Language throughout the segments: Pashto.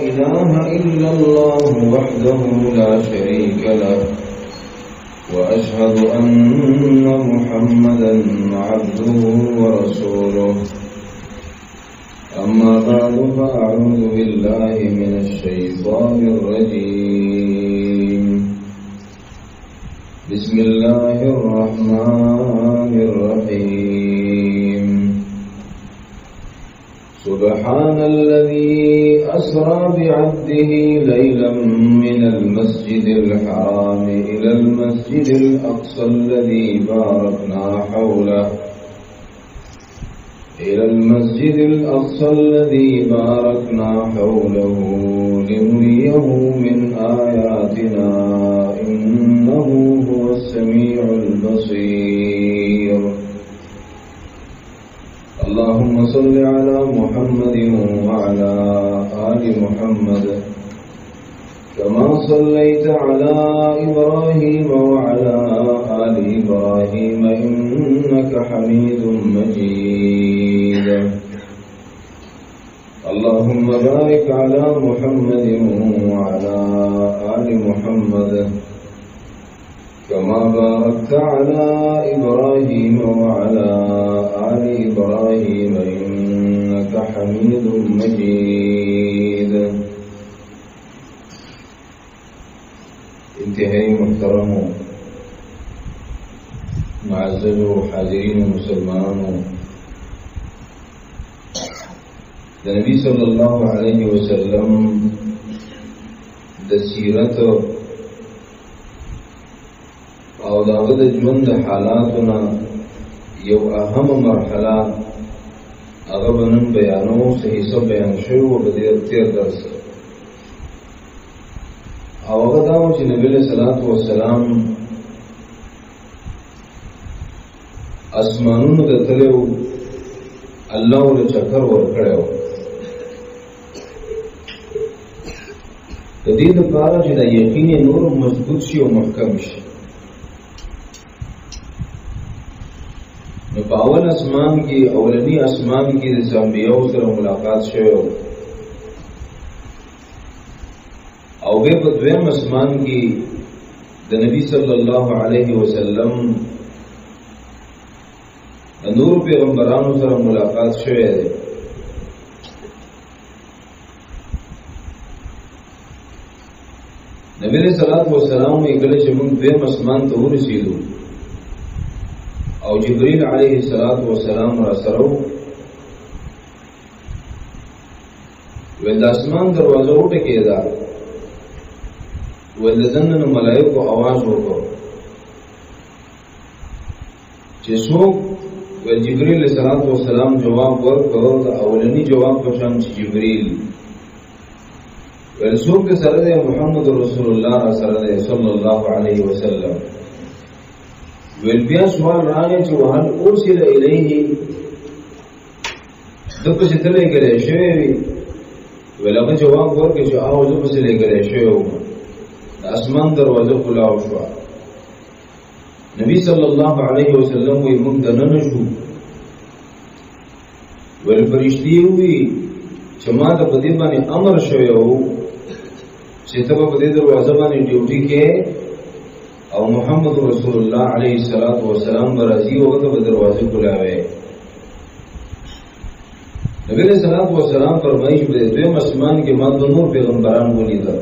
إله إلا الله وحده لا شريك له وأشهد أن محمدا عبده ورسوله أما بعد فأعوذ بالله من الشيطان الرجيم بسم الله الرحمن الرحيم سبحان الذي أسرى بعبده ليلا من المسجد الحرام إلى المسجد الأقصى الذي باركنا حوله لنريه من آياتنا إنه هو السميع البصير اللهم صل على محمد وعلى آل محمد كما صليت على إبراهيم وعلى آل إبراهيم إنك حميد مجيد اللهم بارك على محمد وعلى آل محمد كما باركت على إبراهيم وعلى آل إبراهيم إنك حميد مجيد انتهائی محترم معزز حاضرین مسلمانوں نبی صلی اللہ علیہ وسلم د سیرت او داغه د ژوند حالاتنا یو اهم مرحله هغه بنن بیانو صحیح سو بیان شو په دې تیر درس او هغه دا چې نبی له صلوات و سلام اسمانونو د تلو الله ول چکر ور کړو د دې لپاره چې د یقین نور مضبوط شي او محکم شي نو په اول اسمان کې اولنی اسمان کې د انبیاء سره ملاقات شوه او به په دویم اسمان کې د نبی صلی الله علیه وسلم د نور پیغمبرانو سره ملاقات شوه ده نبی صلی الله علیه وسلم یې کله چې موږ دویم اسمان ته ورسېدو او جبريل عليه الصلاة والسلام را سره ول د اسمان دروازه وټکېدا ول د دننه ملائکو आवाज وکړ چې څوک ول جبريل عليه الصلاة والسلام جواب ورکړ د اولنی جواب په شان چې جبريل ول څوک سره د محمد رسول الله صلی الله علیه وسلم ویل بیا سوال راغی چې وهل ارسل الیه د پسې تلې کړې شوی ویل هغه جواب ورکړي چې او زه پسې لګړې شوی د اسمان دروازه خلاص شو نبی صلی الله علیه وسلم وی موږ دننه شو ویل فرشتي وی چې ما ته په دې باندې امر شوی وو چې ته په دې دروازه باندې ډیوټي کې او محمد رسول الله علیه الصلاۃ والسلام برازي وغه په دروازه کولاوي نبی علیہ الصلوۃ والسلام فرمایي چې د دویم اسمان کې ما د نور پیغمبران ولیدل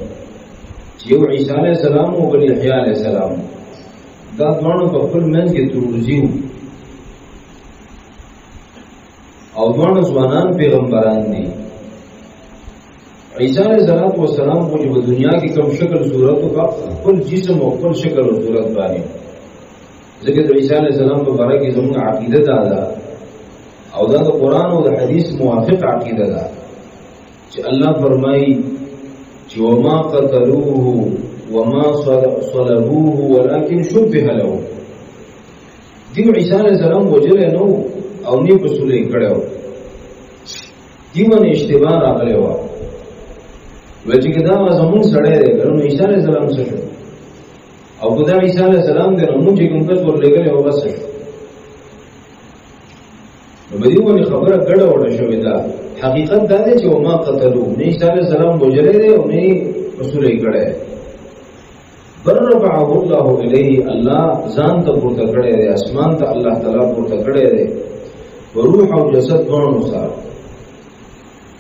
چې یو عیسی علیه السلام او بل یحیی علیه السلام دا ځوانو په خپل منځ کې تروزیو او ځوانو ځوانان پیغمبران دي عیسی علیہ السلام کو جو دنیا کی کم شکل صورت کا خپل جسم او خپل شکل او صورت باندې ذکر عیسی علیہ السلام په باره کې زموږ عقیده ده او دا د قران او د حدیث موافق عقیده ده چې الله فرمایي چې وما قتلوه وما صلبوه ولكن شبه له دی عیسی علیہ السلام وجل نو او نه په سولې کړو دیونه اشتباه راغلی و وجه کدا زمون سړی دی ګرو عیسی علیہ السلام څه شو او خدای عیسی علیہ السلام دې موږ چې کوم څه ورلګل او بس نو به دیونه خبره ګډه وډه شوې ده حقیقت دا دی چې وما قتلوا نه عیسی علیه السلام وجلې دی او نه رسول یې کړی بل رفعه الله الیه الله ځان ته پورته کړی دی اسمان ته الله تعالی پورته کړی دی وروح او جسد دواړو سره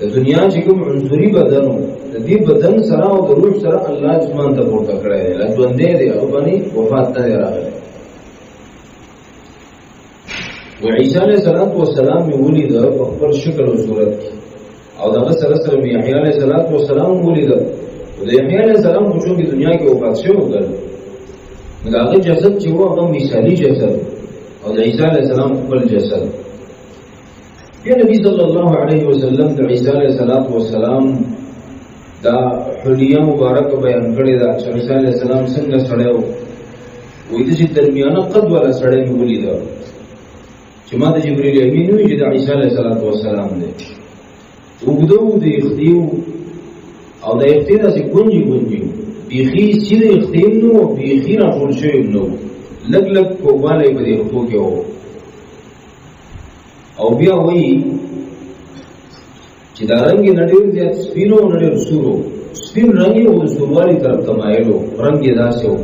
د دنیا چې کوم عنصري بدن د دې بدن سره او د روح سره الله اسمان ته پورته کړی دی لا ژوندې دی او باندې وفات نه راغلی و عیسی علیه السلام یې ولید په خپل شکل او صورت او دغه سره سره یحیی علیه السلام ولید د یحیی علیه السلام په څو دنیا کې وفات شو وګړ دغه جسد چې و هغه مثالی جسد او د عیسی علیه السلام خپل جسد یا نبی صلی الله علیه وسلم د عیسی علیه السلام دا حلیه مبارک بیان کړی دا چې عیسی علیه السلام څنګه سړیو وې د چې درمیانه قد ولا سړی ولید چې ما د جبرئیل امین وی چې د عیسی علیه السلام دی وګدو د اختیو او د اختیو داسې ګونجي بیخي سیده اختیو نو بیخي راټول شوی نو لږ کووالی په دې اختو کې وو او بیا وایي چې دا رنګ یې نه ډېر زیات سپینو نه ډېر سورو سپین رنګ یې د سوروالي طرف ته مایل و رنګ یې داسې و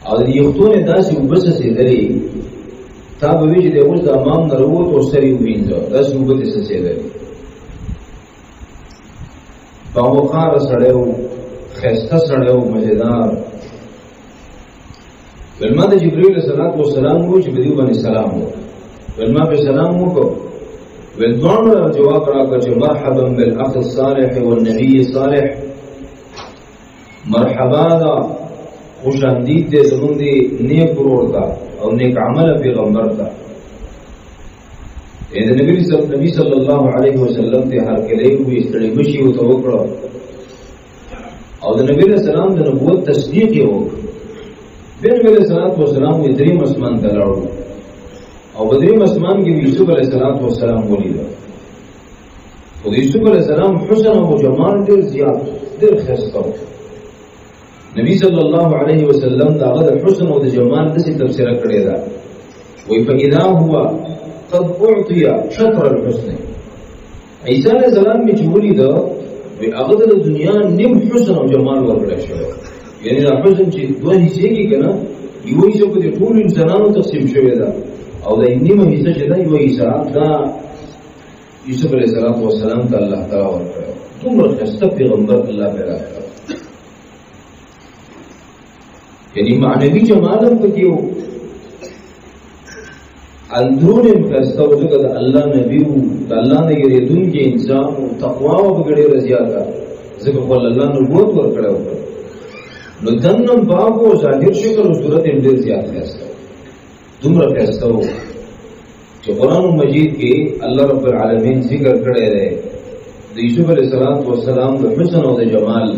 او د اختو نه داسې اوبه څڅېدلې تا به وی چې د اوس د امام نه راووت او سر یې ووینځه داسې اوبه دې څڅېدلې باوقاره سړی و ښایسته سړی و مزېدار ولما د جبرئیل السلام وو چې په دې باندې سلام وکړ ولما په سلام وکړ ولدوان جواب راکړ چې مرحبا بالاخ الصالح والنبي الصالح مرحبا دا خوش آمدید دې زموږ دې نیک ورور ته او نیک عمل پیغمبر ته د نبی صلی الله علیه وسلم ته هر کله وي ستړي مشي او توکړه او د نبی اسلام د نبوت تصدیق یې وکړ بین نبی السلام یې دریم اسمان ته لاړو او په دریم اسمان کې یوسف علیه السلام ولید او د یوسف علیه السلام حسن او جمال ډېر زیات ډېر ښایسته و نبی صلی الله علیه وسلم دا هغه د حسن او د جمال داسې تفسیر کړی ده وایي فاذا هو قد اعطي شطر الحسن عیسی علیه السلام چې ولید وایي هغه د دنیا نیم حسن او جمال ورکړی شوی یعنی دا حسن چې دوه حصې کې کنه یو حصہ په ټول انسانانو تقسیم شوی ده او دا نیمه حصہ چې دا یو حصہ دا یوسف علیه السلام ته الله تعالی ورکړ دومره ښایسته پیغمبر الله پیدا کړ یعنی معنوي جمال هم پکې و اندرون ښایسته و ځکه د الله نبی و د الله نه یریدونکی انسان و تقوا و به ډېره زیاته ځکه خو الله نبوت ورکړی و نو دنم باب و ظاهر شکل و صورت ډېر زیات ښایسته دومره ښایسته و چې قرآن مجید کې الله رب العالمین ذکر کړی دی د یوسف علیه السلام د حسن او د جمال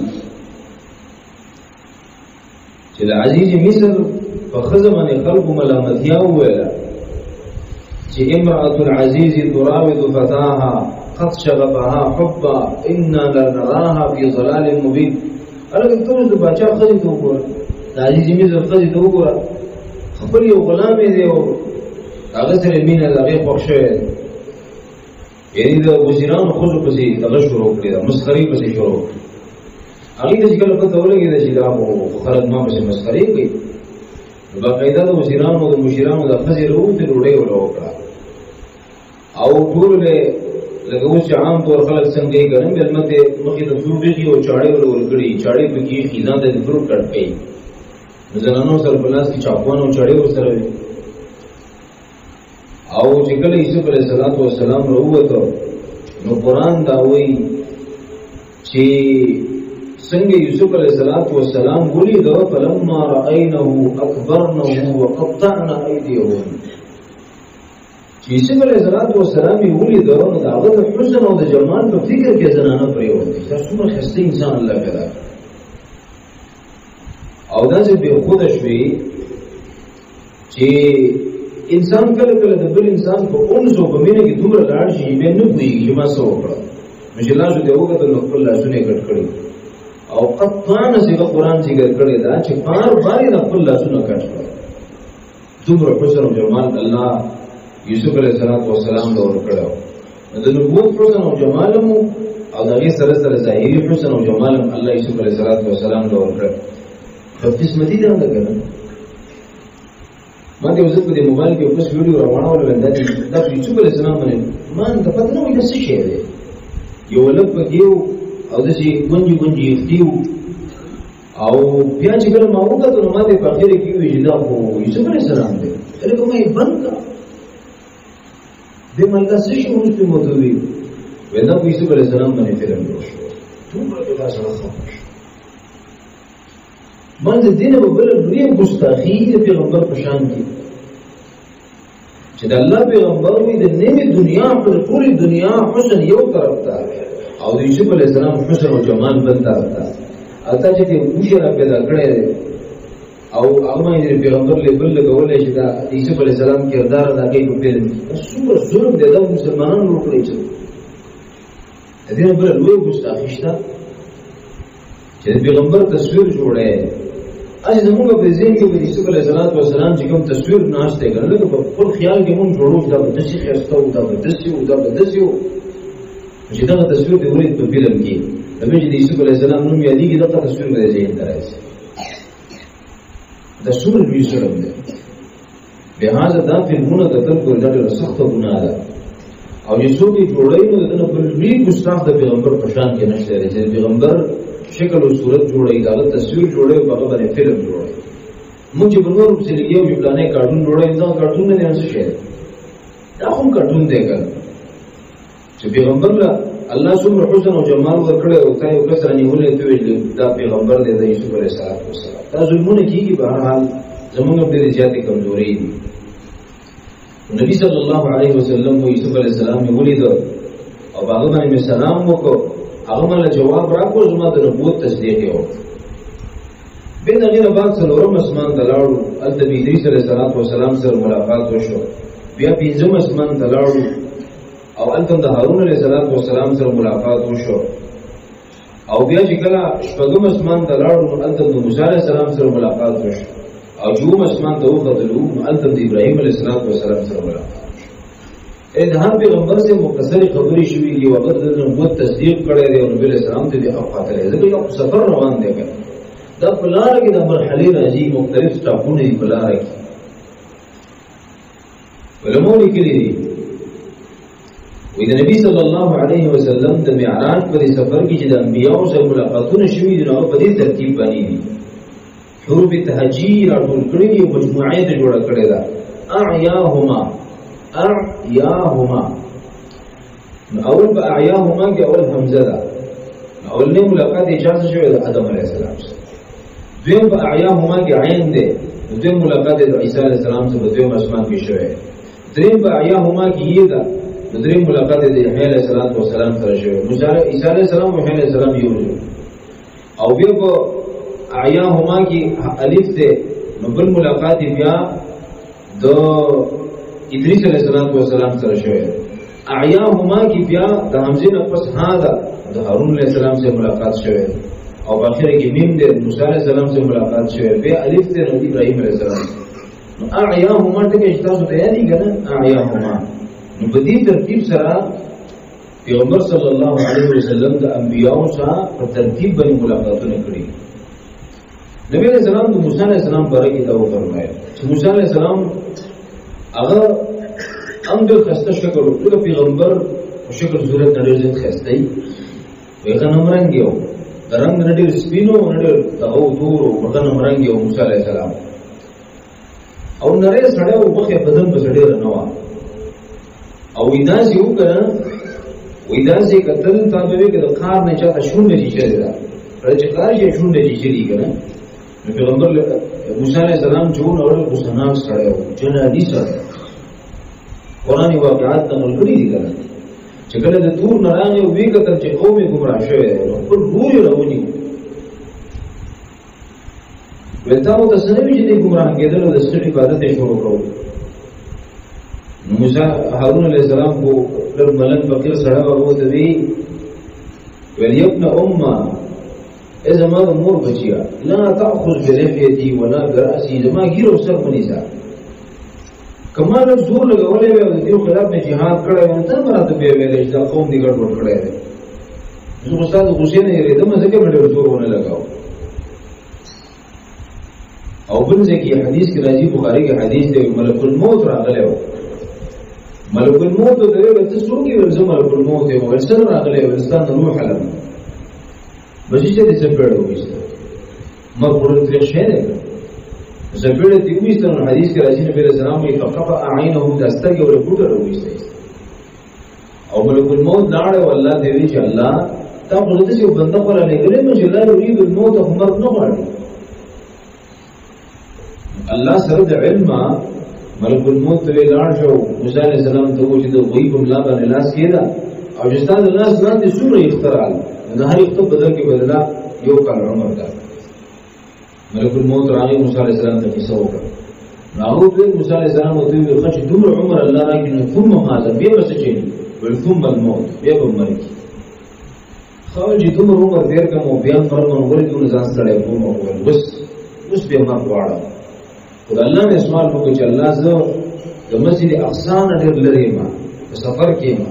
چې د عزیز مصر په ښځه باندې خلکو ملامتیا وویله چې امرأة العزیز تراود فتاها قد شغفها حبا انا لنراها فی ضلال مبین الګ ته د بچا ښځې ته وګوره د عزیز مصر ښځې ته وګوره خپل یو غلام دی او هغه سره مینه د هغې خوښ شوی دی یعنې د وزیرانو ښځو پسې دغه شروع کړې ده مسخرې پسې شروع کړې هغې ته چې کله پته ولګېده چې دا خو خلک ما پسې مسخرې کوي نو باقاعده د وزیرانو د مشیرانو د ښځې راووتې ډوډۍ ورله وکړه او ټولو لکه اوس چې عام طور خلک څنګه یې ګرم مېلمه ته مخې ته سور ډېږي او چاړې ورله ورکړي چاړې پکې ایښي ځان ته د فروټ کټ کوي نو زنانو سره په لاس کې چاقوان او چاړې ورسره وي او چې کله یوسف علیه السلام راووته نو قرآن دا وایي چې څنګه یوسف علیه السلام ولید فلما رأینه اکبرنه وقطعن ایدیهن چې یوسف علیه السلام یې ولید نو د هغه د حسن او د جمال په فکر کې زنانه پرېوتې دا څومره ښایسته انسان الله پیدا کړ او داسې بېخوده شوې چې انسان کله کله د بل انسان په انس او په مینه کې دومره لاړ شي بیا نه پوهېږي چې ما څه وکړه نو چې لاسو ته یې وکتل نو خپل لاسونه یې کټ کړي او قطعانه صيغه قرآن ذکر کړې ده چې بار بار یې خپل لاسونه کټ کړل دومره حسن او جمال الله یوسف علیه السلام ته ورکړی د نبوت حسن او جمال مو او دغه سره سره ظاهري حسن او جمال الله یوسف علیه السلام له ورکړ. په قسمتي ده نه کنه. ما دې وزت په موبایل کې اوس ویډیو روانه ولې دا یوسف علیه السلام باندې ما د پته نه وایي څه شی دی. یو لږ پکېو او داسې ګونجي یختیو او بیا چې کله ما وکړه نو ما دې په اخر کې ویل دا خو یوسف علیه السلام دی. لکه ما یې بند کړ. د ملګری څه شي ورته موضوعي ودا په یوسف علیه السلام باندې فلم جوړ شو. ټول د تاسو خبر باندې دینه په بل لري ګستاخی د پیغمبر په شان کې چې د الله پیغمبر وي د نیمه دنیا پر ټولې دنیا حسن یو طرف ته او د یوسف علیه السلام حسن او جمال بل طرف ته اته چې وشره پیدا کړي او هغه یې پیغمبر له بل لګولې چې دا یوسف علیه السلام کردار ادا کوي په پیل څومره ظلم دی د مسلمانانو وکړي چې د دې بل لوی ګستاخی شته چې پیغمبر تصویر جوړه اځ زموږ په ذهن کې د یوسف علیه السلام چې کوم تصویر ناشته کړل په خپل خیال کې مونږ جوړو دا د شي خسته او دا د دسیو چې دا تصویر د ورید په فلم کې د یوسف علیه السلام نوم یادېږي دا تصویر د ذهن درایي دا څومره لوی ظلم دی. لہذا دا فلمونه کتل کول دا ډېره سخته ګناه ده او چې څوک یې جوړوي نو د بل لوی ګستاخ د پیغمبر په شان کې نشته دی چې پیغمبر شکل او صورت جوړوي دا تصویر جوړوي په هغه باندې فلم جوړوي. موږ چې بنور په لګیو یو پلانې کارټون جوړوي دا کارټون نه څه شي دا هم کارټون دی ګل چې پیغمبر له الله څومره حسن او جمال ورکړي او کای او کسر نیولې ته ویل دا پیغمبر دی د یوسف علیه السلام دا ظلمونه کیږي به هر حال زمونږ په دې زیاتې کمزوري دي. نبی صلی الله علیه وسلم او یوسف علیه السلام یې ولید او هغه باندې سلام وکړ. هغه مله جواب راکړ زما د نبوت تصدیق یې وکړ. به دغه بعد څلورم اسمان ته لاړو د ادریس علیه السلام سره ملاقات وشو. بیا پنځم اسمان ته لاړو او الته د هارون علیه السلام سره ملاقات وشو. او بیا چې کله شپږم اسمان ته لاړو نو الته د موسی علیه السلام سره ملاقات وشو. او جوم اسمان ته وختلو نو الته د ابراهیم علیه السلام سره ملاقات وشو. د هر پیغمبر سے مختصری خبرې شوې دي او هغه د نبوت تصدیق کړی دی او نبی علیه السلام ته د حق قاتل ځکه یو سفر روان دی. دا په لاره کې د مرحلې راځي مختلف سټاپونه دي په لاره کې. علماء لیکلي دي وې د نبی صلی الله علیه وسلم د معراج په سفر کې چې د انبیانو سره ملاقاتونه شوي دي نو په دې ترتیب باندې دي. حروف تهجی راټول کړي دي او مجموعه یې جوړه کړې ده. اعیاهما اول په اعیاهما کې اول حمزه ده. اول نه ملاقات اجازه شوې ده آدم علیه السلام سره. دویم په اعیاهما کې عین ده. دویم ملاقات د عیسی علیه السلام سره په دویم اسمان کې شوې. دریم په اعیاهما کې یې ده. دریم ملاقات د یحیی علیه السلام سره شوې. عیسی علیه السلام او یحیی علیه السلام یو او بیا په اعیاهما کې الف ده. نو بل ملاقات بیا د ادریس علیه السلام سره شوې. اعیاهما کې بیا د حمزه نه پس ها ده د هارون علیه السلام سره ملاقات شوې او په اخر کې میم ده موسی علیه السلام سره ملاقات شوې. بیا الف ده نو ابراهیم علیه السلام. نو اعیاهما ټکي تاسو ته یادې کنه اعیاهما نو په دې ترتیب سره پیغمبر صلی الله علیه وسلم د انبیانو سره په ترتیب باندې ملاقاتونه کړي. نبی علیہ السلام د موسی علیہ السلام باره کې دا وفرمایل چې موسی علیہ السلام هغه هم د خسته شکل او پیغمبر په شکل صورت نه ډېر زیات خسته وي. هغه نمرنګ یو درنګ نه ډېر سپینو نه ډېر دغه تور او هغه نمرنګ یو موسی علیہ السلام او نری سړی او مخې بدن په ډېر نه و او ویداسي وکړه ویداسي کتل تاسو به کې د کار نه چاته شونډه دي چې دا چې کار یې شونډه دي چې کړه. پیغمبر موسی علیہ السلام جو نور حسنان سره جنادي سره قرآنی واقعات نقل کړي دي کله چې کله د تور نرانه وی کتل چې قوم ګمراه شوی خپل ګوري راونی ولتاو تسنوي چې ګمراه کېدل د ستړي عبادت یې شروع کړو. موسی هارون علیہ السلام کو پر ملن فقیر سره وو ته وی ولی ابن امه اذا ما امور بچیا لا تاخذ بلحيتي ولا براسي زما ګیرو سر پنيسا کمال زور لګولې وي او د دې خلاف نه جهاد کړی و ته مراد به ویلې چې دا قوم دې ګډوډ کړی دی زه استاد حسین یې ردم ځکه مې ډېر زور ونه لګاو او بل ځکه حدیث کې راځي بخاری کې حدیث دی ملک الموت راغلی و ملک الموت ته ویل ته څوک یې ورځ ملک الموت یې ویل سره راغلی و انسان روح علم بچی چې دې څه پیړو وسته ما پورې ترې شه نه زبیړه دې وسته نو حدیث کې راځي نبی رسول الله یې فقط اعینه دستګي او ګوډه وسته او ملک الموت لاړ او الله دې وی چې الله تا په دې چې بنده پر لګلې نو چې لا یرید الموت عمر نه غواړي الله سره د علم ملک الموت ته لاړ شو موسی علیہ السلام ته وایي د غیب الله باندې لاس کېدا او چې ستاسو لاس باندې سورې اختراع نه هر یو بدل کې بدلا یو کال عمر ده ملک الموت راغی موسی علیہ السلام ته کیسه وکړه راغو ته موسی علیہ السلام ته ویل چې دومره عمر الله راکړي ثم ماذا بیا بس چې ول ثم الموت بیا به مرګ خو چې دومره عمر ډیر کوم بیا فرمان ورته دونه ځان سره کوم او بس بیا ما غواړم خدای الله نے سوال وکړ چې الله زه د مسجد اقصا نه ډېر لري ما په سفر کې ما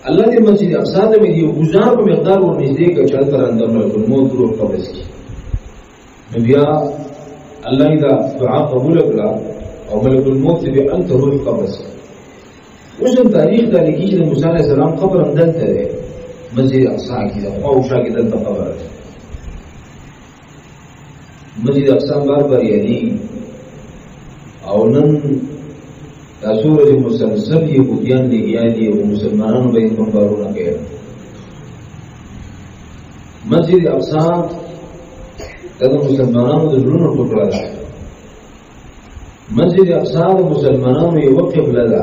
الله دې مسجد اقصا ته مې یو گزار په مقدار ورنږدې کړ چې تر اندر ملک الموت روح قبض کړي نو بیا الله دا دعا قبول کړه او ملک الموت دې انت روح قبض کړي اوس تاریخ دا لیکي چې موسی عليه السلام قبر هم دلته دی مسجد اقصا کې او شاګرد دلته قبر دی مسجد اقصا بار یعنی او نن تاسو ورته مسلسل يهوديان لګیا دي او مسلمانانو به بمبارونه کوي مسجد اقصا د مسلمانانو د زړونو ټوټه ده مسجد اقصا د مسلمانانو یو قبله ده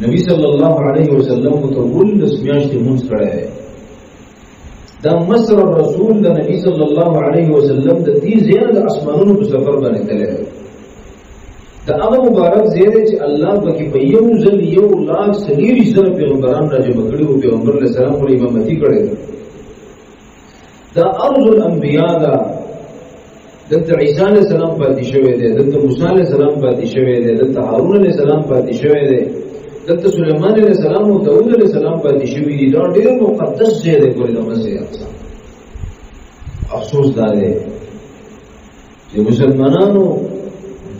نبی صلی الله علیه وسلم ته ټول میاشتې مونږ کړه دا مصر رسول د نبی صلی الله علیه وسلم د دې زیات د اسمانونو په سفر باندې تللی دا هغه مبارک زیره چې الله پکې په یو ځل 1,40,000 پیغمبران راجمع کړي او پیغمبر علیه السلام پر امامتي کړي دا ارض الانبیاء دا دلته عیسی علیه السلام پاتې شوی دی دلته موسی علیه السلام پاتې شوی دی دلته هارون علیه السلام پاتې شوی دی دلته سليمان علیه السلام او داوود علیه السلام پاتې شوی دي دا ډېر مقدس ځای دی ګورې د مسجد اقصا افسوس دا دی چې مسلمانانو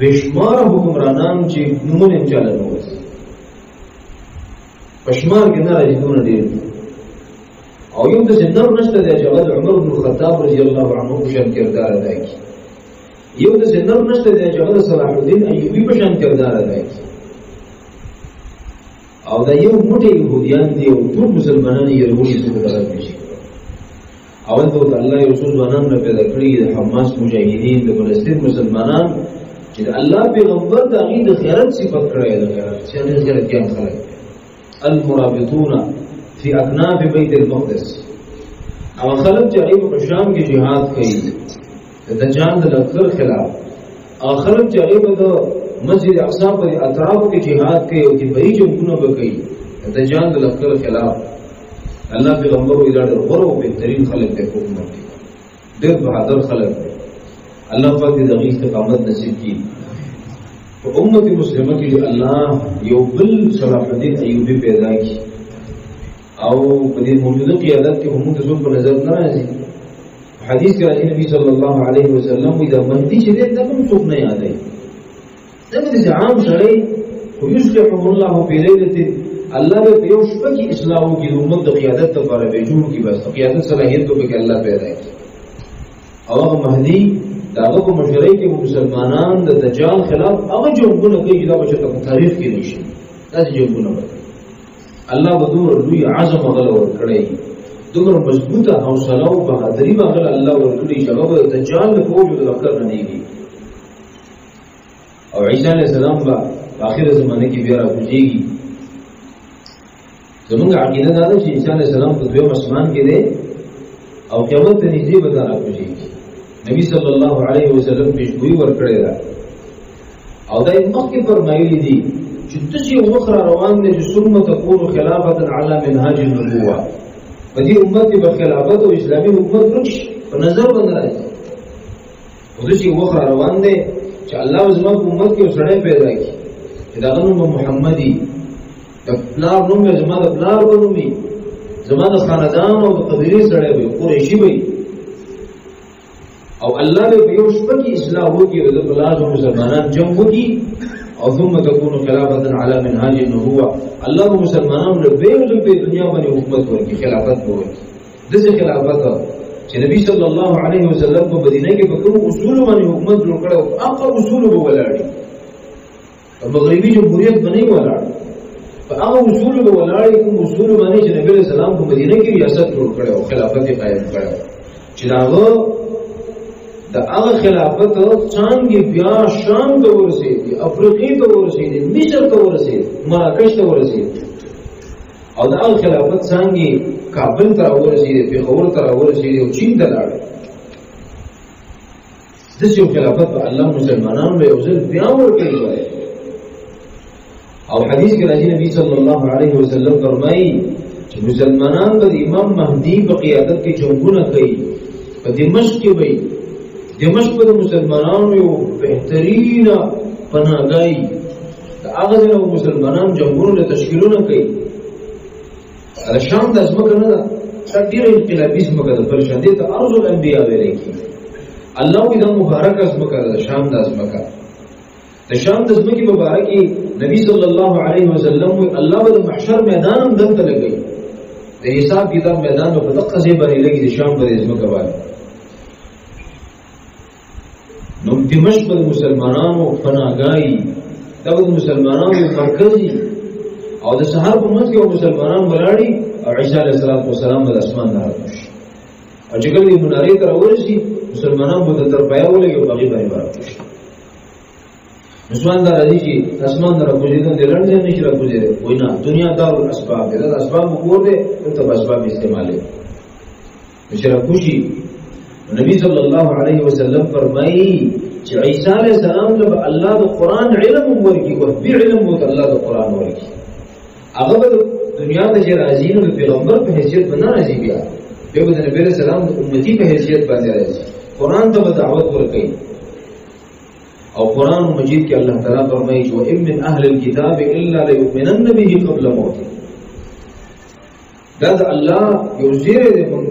بشمار حکمرانان چې نمونه چاله نو بشمار کې نه راځي دونه ډېر او یو د سندر نشته دی چې هغه عمر بن الخطاب رضی الله عنه په شان کردار ادا کړي یو د سندر نشته دی چې هغه صلاح الدین ایوبی په شان کردار ادا کړي او دا یو موټی يهوديان دي او ټول مسلمانان یې ورونی څخه درک نشي اول ته الله یو رسول ځوانان نه پیدا کړی د حماس مجاهدین د فلسطین مسلمانان چې الله پیغمبر د هغه د خیرات صفت کړی د خیرات چې نه خیرات کې خلک المرابطون فی اکناف بیت المقدس او خلک چې هغه په شام کې jihad کوي د دجال د لخر خلاف او خلک چې هغه د مسجد اقصا پر اطرافو کې jihad کوي او چې بری جنگونه وکړي د دجال د لخر خلاف الله پیغمبر وی دا غره او بهترین خلک د حکومت دي ډېر بهادر خلک دي الله پاک دې دغه استقامت نصیب کړي په امت مسلمه کې الله یو بل صلاح الدین ایوبی پیدا کړي او په دې موجوده قیادت کې هم د څو په نظر نه راځي حدیث کې راځي نبی صلی الله علیه وسلم دا مهدی چې دې دغه څوک نه یادای دغه دې عام شړې خو یصلح الله په لیلته الله به یو شپه کې اصلاح وکړي امت د قیادت لپاره به جوړ کړي بس قیادت صلاحیت په کې الله پیدا کړي او هغه مهدی داغه په مشرۍ کې مسلمانان د دجال خلاف هغه جنگونه کوي چې دا به په تاریخ کې نشي دا جنگونه کوي الله به دومره لوی عزم غل ورکړي دومره مضبوطه حوصله او بهادری غل الله ورکړي چې هغه دجال له فوج د لخر نه نیږي او عیسی علیه السلام په اخر زمانه کې بیا راځيږي زموږ عقیده دا ده چې عیسی علیه السلام په دویم اسمان کې دی او قیامت ته نږدې به راځي نبی صلی الله علیه وسلم پیشګوئی ورکړی ده او دا مخکې فرمایلی دي چې تاسو یو وخت روان دي چې ثم تكون خلافه على منهاج النبوه په دې امت به خلافت او اسلامي حکومت رچ په نظر باندې راځي او تاسو یو وخت روان دي چې الله زما په امت کې وسړی پیدا کړي دا نوم محمدي د پلار نوم زما د پلار په نومي زما د خاندان او د قبيله سره وي قريشي وي او الله به یو شپه کې اصلاح وکړي د بلاغ مسلمانان جمع وکړي او ثم تكون خلافه على منهاج النبوه الله مسلمانانو له بیرته په دنیا باندې حکومت ورکړي خلافت وکړي دغه خلافت چې نبی صلی الله علیه وسلم په مدینه کې په کوم اصول باندې حکومت جوړ کړو هغه اصول به ولاړ مغربي جمهوریت باندې ولاړ په هغه اصول به ولاړ کوم اصول باندې چې نبی صلی الله علیه وسلم په مدینه کې ریاست جوړ کړو خلافت قائم کړو چې هغه د هغه خلافت څنګه بیا شام ته ورسېږي افریقا ته ورسېږي مصر ته ورسېږي مراکش ته ورسېږي او د هغه خلافت څنګه کابل ته ورسېږي پیښور ته ورسېږي او چین ته لاړ د څو خلافت الله مسلمانانو له یوځل بیا ورکړي او حدیث کې راځي نبی صلی الله علیه وسلم فرمایي چې مسلمانان د امام مهدی په قیادت کې جنگونه کوي په دمشق کې وي دمشق په مسلمانانو یو بهترین پناهګای د هغه ځای مسلمانان جنگونه تشکیلونه کوي د شام د ځمکه نه ده ډېر انقلابي ځمکه ده پر شدت ارض الانبیاء ویل کی الله دې مبارک ځمکه ده شام د ځمکه د شام د ځمکې مبارکي نبی صلی الله علیه وسلم الله د محشر میدان هم دلته لګي د حساب کتاب میدان په دقه ځای باندې لګي د شام په ځمکه باندې نو دمشق د مسلمانانو پناهګای دا د مسلمانانو مرکزي او د سحر په منځ کې مسلمانان ولاړي او عیسی علیه السلام د اسمان نه راځي او چې کله منارې ته ورسي مسلمانان به تر پیا ولګي او باقي باندې ورته مسلمان دا راځي چې اسمان نه راځي د لړځ نه شي راځي وینا دنیا دار الاسباب دا اسباب وګور دي ته اسباب استعمالي مشره خوشي نبی صلی الله علیه وسلم فرمایي چې عیسی علیه السلام له الله د قران علم ورکی او به علم مو الله د قران ورکی هغه د دنیا ته چې راځي نو پیغمبر په حیثیت باندې راځي بیا به د نبی صلی الله علیه وسلم د امتی په حیثیت باندې راځي قران ته دعوت ورکړي او قران مجید کې الله تعالی فرمایي چې وان من اهل الكتاب الا ليؤمنن به قبل موته دا الله یو زیره دې مونږ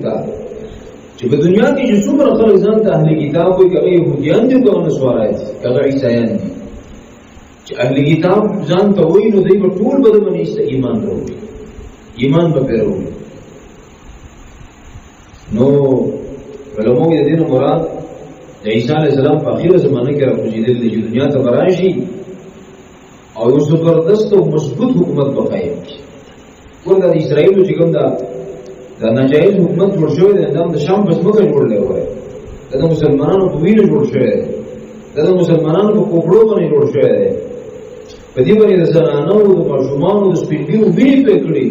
چې په دنیا کې چې څومره خلک ځان ته اهل کتاب وي کوي يهوديان دي او نصارا دي هغه عیسایان دي چې اهل کتاب ځان ته وایي نو دوی په ټول بده باندې ایمان وروړي ایمان به وروړي نو علماء دې دین مراد د عیسی علیه السلام په اخیره زمانه کې راوځي د دنیا ته براشي او یو زبردست او مضبوط حکومت بقایم کی ورته د اسرائیل چې کوم دا ناجایز حکومت جوړ شوی دی د شام په ځمکه جوړلی وای دا د مسلمانانو په وینه جوړ شوی دی دا د مسلمانانو په کوپړو باندې جوړ شوی دی په دې باندې د زنانو د ماشومانو د سپینګیرو وینې پرې کړي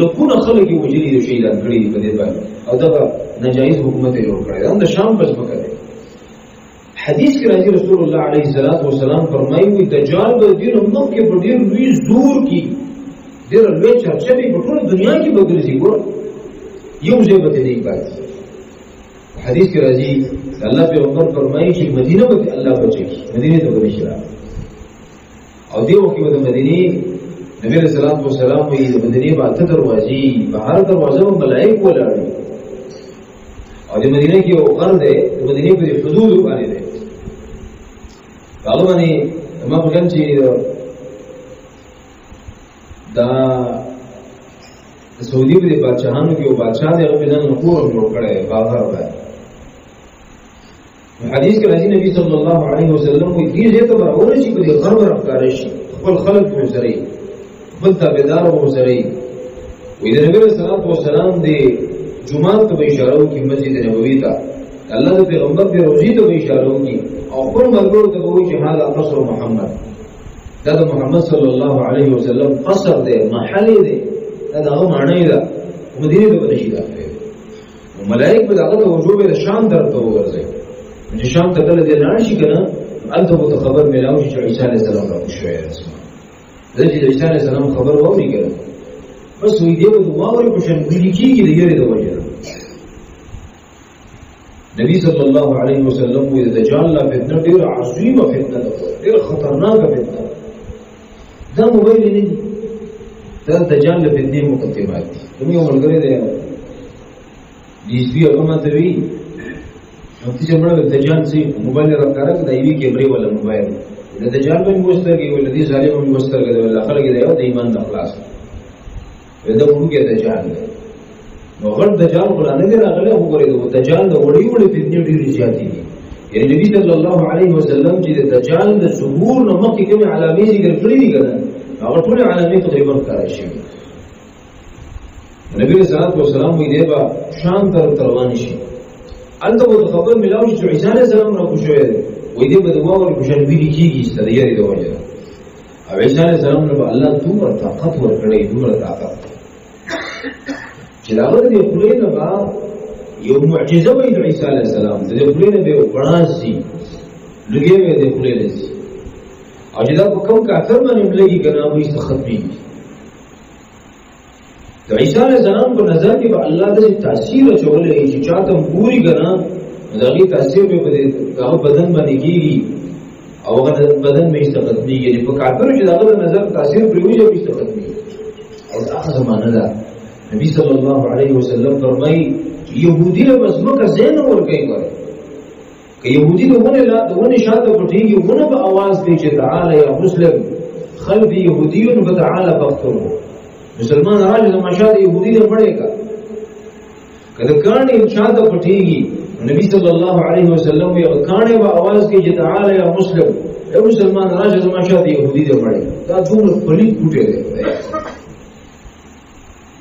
لکونه خلک یې وژلي دي شهیدان کړي دي په دې باندې او دا ناجایز حکومت یې جوړ کړی دا د شام په ځمکه دی حدیث کې راځي رسول الله علیه السلام فرمایي دجال به دین مکه په ډیر لوی زور کې ډیر لوی چرچه په ټول دنیا کې بدلېږي ګور یو ځای به دی پاتې حدیث کې راځي الله پیغمبر فرمایي چې مدینه به الله بچي مدینه ته ورشي او دی وخت د مدینه نبی رسول الله صلی الله علیه وسلم د مدینه په اته دروازې په هر دروازه ملائکه ولاړ او د مدینه کې یو غر دی د مدینه په حدود باندې دی هغه باندې ما په ګان چې دا سعودي په بادشاہانو کې یو بادشاہ دی هغه بنان نقور جوړ کړی بازار باندې حدیث کې راځي نبی صلی الله علیه وسلم وی دې ته ورور شي په غرب رفتار شي خپل خلق په سره خپل تابعدار په سره وی د نبی صلی الله علیه وسلم دی جمعه ته اشاره وکي مسجد نبوي ته الله د پیغمبر په روزي ته اشاره وکي او خپل مرګور ته وایي چې هاذا قصر محمد دا د محمد صلی الله علیه وسلم قصر دی محل دی دا هغه معنی ده مدینه ته بنشي راځي ملائکه په هغه وجوب د شام درته ورځي چې شام ته کله دې نه شي کنه انته به خبر ملاوي چې عیسی علیه السلام راځي شوی رسمه د عیسی علیه السلام خبر ووري کړه بس وی دی د واوري په شان کېږي د یری د وجه نبی صلی الله علیه وسلم وی د دجال لا فتنه ډیره عظیمه فتنه ده ډیره خطرناکه فتنه دا موبایل نه دي، دا دجال له فتنې مقدمات دي. کوم یو ملګری دی ډي اس پي هغه ماته وایي نو چې مړه دجال سي موبایل راکاره د ایوي کیمرې ولا موبایل د دجال باندې وسترګي ولدي ظالم هم وسترګي ولا خلک دی او د ایمان د اخلاص دا وګړي دجال نو غړ دجال قرآن دی راغله وګورئ د دجال د وړي وړي فتنې ډېرې زیاتې دي. یعنی نبی صلی الله علیه وسلم چې د دجال د ظهور نه مخکې کومې علامې ذکر کړې دي کنه هغه ټول علامې تقریبا ښکاره شوي. نبی صلی الله علیه وسلم وی دی با شام تر روان شي الته وو خبر ملاوي چې عیسی علیه السلام را کوشوي وی دی په دغه ور کوشن ویلي کیږي ستړي دی وجه او عیسی علیه السلام نو الله دومره طاقت ورکړي دومره طاقت چې هغه د خپلینو با یو معجزه وی د عیسی علیه السلام د خپلینو به وړاندې لګي وي د خپلینو او چې دا په کوم کافر باندې لګي کنه وایي څه ختمي د عیسی علیه السلام په نظر کې به الله د تاثیر چولې چې چاته پوری کنه دغه تاثیر به هغه بدن باندې کیږي او هغه بدن به استقامتي یعنی په کافر چې دغه نظر تاثیر پریوي به استقامتي او هغه زمانه ده. نبی صلی الله علیه وسلم فرمایي يهودي له مسمکه زین ورګي کوي که يهودي دونه شاته پټيږي ونه په आवाज دی چې تعالی یا مسلم خلف يهودي فتعالى فاقتلوا مسلمان راځي د مشاده يهودي نه پړېګا کله کاني شاته پټيږي نبی صلی الله علیه وسلم یې کاني په आवाज کې چې تعالی یا مسلم یو مسلمان راځي د مشاده يهودي نه پړېګا دا ټول پلي کوټه دي.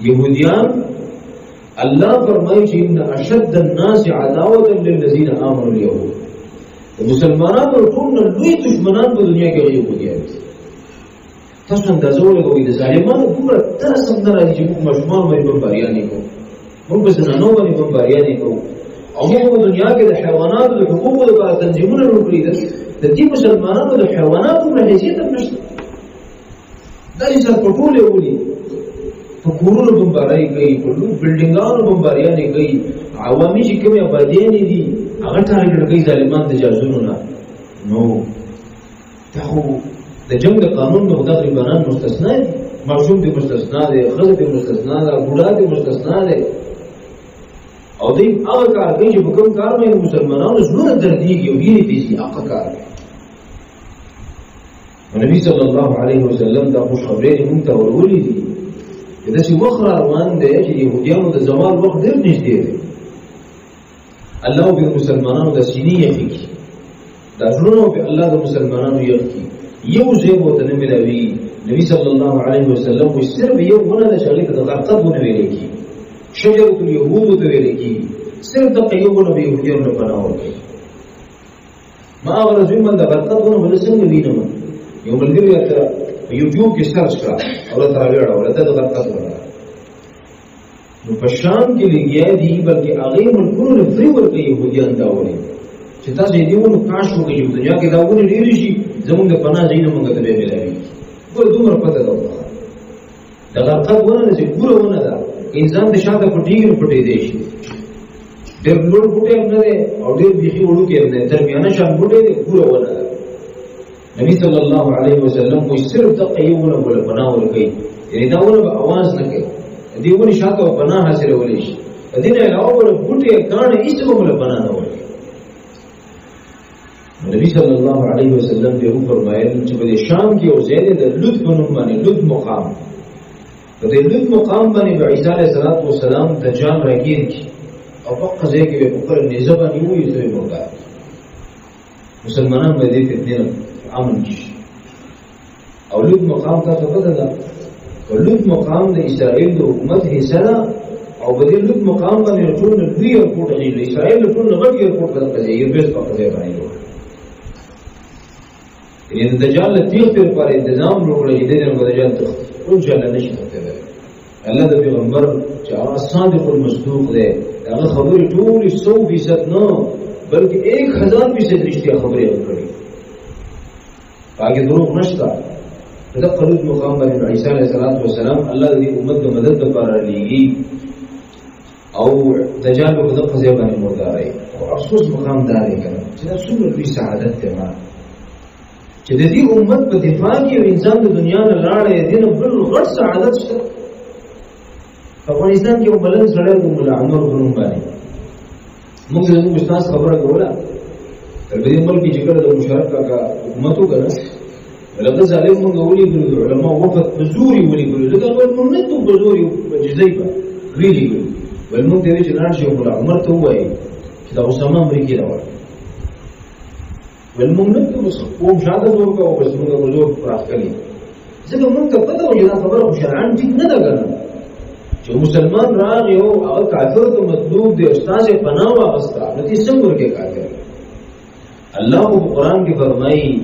يهوديان الله فرمایي چې ان اشد الناس عداوه للذين امنوا اليهود مسلمانانو ټول لوی دشمنان په دنیا کې يهوديان دي. تاسو اندازه ولګوئ د ظالمانو دومره تاسو نه راځي چې موږ مشمول باندې بمباریانې کوو موږ په زنانو باندې بمباریانې کوو او موږ په دنیا کې د حیواناتو د حقوقو لپاره تنظیمونه جوړ کړي د دې مسلمانانو د حیواناتو نه حیثیت هم نشته دا یې سره په ټول ولي په کورونو بمبارۍ کوي په بلډینګانو بمباریانې کوي عوامي چې کومې آبادیانې دي هغه ټارګټ کوي ظالمان د جاسوسونو نه نو دا خو د جنگ د قانون نه تقریبا مستثنا دي معصوم دي مستثنا دي خلک دي مستثنا ده بوډا دي مستثنا دي او دې هغه کار کوي چې په کوم کار باندې مسلمانانو زړه درديږي او یې دي چې هغه کار کوي. نبی صلی الله علیه وسلم دا خوش خبرې مونږ ته ورولې دي دا چې وخت روان دی چې يهوديانو د زوال وخت ډېر نږدې دی. الله به مسلمانانو د سینې یخي دا زړونو به الله د مسلمانانو یخي یو ځای وته نه ملوي. نبی صلی الله علیه وسلم و صرف یو ونه د شغلې د غرقد ونه ویل کی شجره اليهود ته ویل کی صرف د قیوونه به يهوديانو په نامه کوي ما غرض من د غرقد ونه ولسنګ وینم یو ملګری ته یوټیوب کې سرچ کړه او تر ویډیو ورته د غرقد ونه نو په شام کې لګیا دي بلکې هغه ملکونو فری ورکړي يهوديان دا ولې چې تاسو دې ونه کاش وکړي په دنیا کې دا ونه ډیر شي زمونږ د پناه ځای نه مونږ ته به ملایي ګور دومره پته ده دا غرقد ونه چې ګوره ونه ده انسان د شاته پټیږي پټې دی شي ډېر لوړ بوټي نه ده او ډېر بيخي وړو کې نه درمیانه شان بوټي دی ګوره ونه ده. نبی صلی الله علیه وسلم کو صرف د قیوونه ولا پناه ورکړي یعنی دا ونه به आवाज نه کوي دې ونه شاته پناه حاصله ولې شي دې نه علاوه ور بوټي کانه هیڅ ولا پناه نه ورکړي. نبی صلی الله علیه وسلم به فرمایل چې په شام کې او زید د لوط په نوم باندې لوط مقام په دې لوط مقام باندې عیسی علیه السلام دجال راګیر کی او په قضیه کې په پر نيزه باندې وایي چې موږ مسلمانان به دې فتنه امن شي او لوط مقام ته پته ده لوط مقام د اسرائیل د حکومت حصہ ده او په دې لوط مقام باندې ټول دوی ورپورټ غي اسرائیل ټول نغټ ورپورټ راځي یو بیس په قضیه باندې یعنی د دجال تیغ پر انتظام وکړي د دې نه دجال ته ټول ځل نشي کېدای. الله د پیغمبر چې هغه صادق المصدوق دی هغه خبرې ټول 100% نه بلکې 1000% رښتیا خبرې وکړي هغه دروغ نشته. دا قلوب مقام باندې عیسی علیه السلام الله دې امت د مدد لپاره لېږي او دجال په دغه ځای باندې مرداري او افسوس مقام دا دی چې دا څومره لوی سعادت دی چې د دې امت په دفاع کې انسان د دنیا نه لاړې دین بل غټ سعادت شته. افغانستان کې بلند سړی د مولا عمر بن باندې موږ د استاد خبره کوله تر دې ملک چې کله د مشرف کا حکومت وکړه ولکه ظالم موږ ولي ګرځو علماء وفد بزوري ولي ګرځو دا ټول موږ ته بزوري جزایبه ویلي ګرځو ول موږ دې چې راځي مولا عمر ته وایي چې دا اسامه امریکای راوړ ول موږ نه کوم شاده زور کا او بس موږ زور پراخ کړی ځکه موږ ته پته و چې دا خبره شرعاً ټیک نه ده ګرځي چې مسلمان راغی او کافر ته مطلوب دی استاد پناه واغستا نتی څنګه ورکه کافر الله په قران کې فرمایي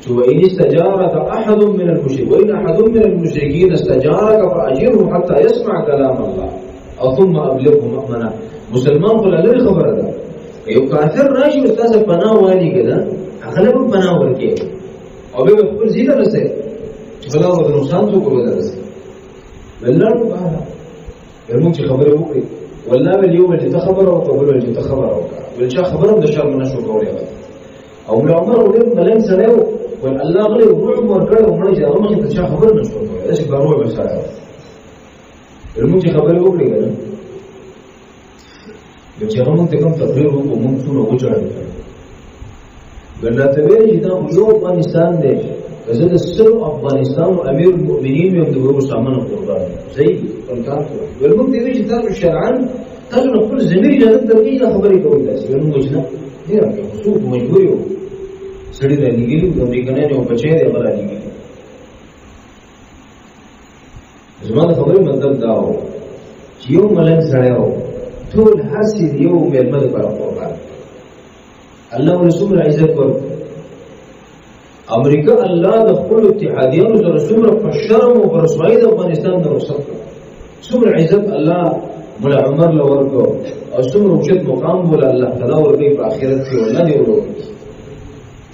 چې وإن استجارك أحد من المشركين وإن أحد من المشركين استجارك فأجره حتى يسمع كلام الله أو ثم أبلغه مأمنا. مسلمان خو لري خبره ده یو کافر راشي استاد پناه والی کده هغه به پناه ورکه او به خپل ځای رسې چې بلا ورته نقصان څه کوي درسه بلل په موږ چې خبره وکړي والله اليوم چې ته خبره او قبول چې ته خبره وکړه ول چې خبره د شرم نشو کولای او عمر ولې ملنګ سره ول الله غلي روح ورکړ او مړ چې هغه مخ ته خبره نشو کولای دا چې باور وساره موږ چې خبره وکړي کنه چې هغه موږ ته کوم تقریر وکړو موږ څنګه وچاړو ګناته وی چې دا یو افغانستان دی زه د سر افغانستان او امیر المؤمنین یم د ورو سامانه قربان صحیح کنټرول ولمن دی چې تاسو شرعاً تاسو خپل زمير اجازه درکې خبرې کوي تاسو ولمن چې نه دی راځي خو مجبور یو سړی نه لګیلو د امریکایانو په چیرې خبره لګیلو زموږ خبرې مطلب دا و چې یو ملنګ سړی و ټول هر څه یو مېلمه لپاره قربان الله رسول عزت ورکړي امریکا الله د خپل اتحادیانو سره څومره په شرم او په رسوایی د افغانستان د رخصت کړ څومره عزت الله مولا عمر له ورکو او څومره اوچت مقام بوله الله تعالی ورکړي په آخرت کې ولله دی ورکړي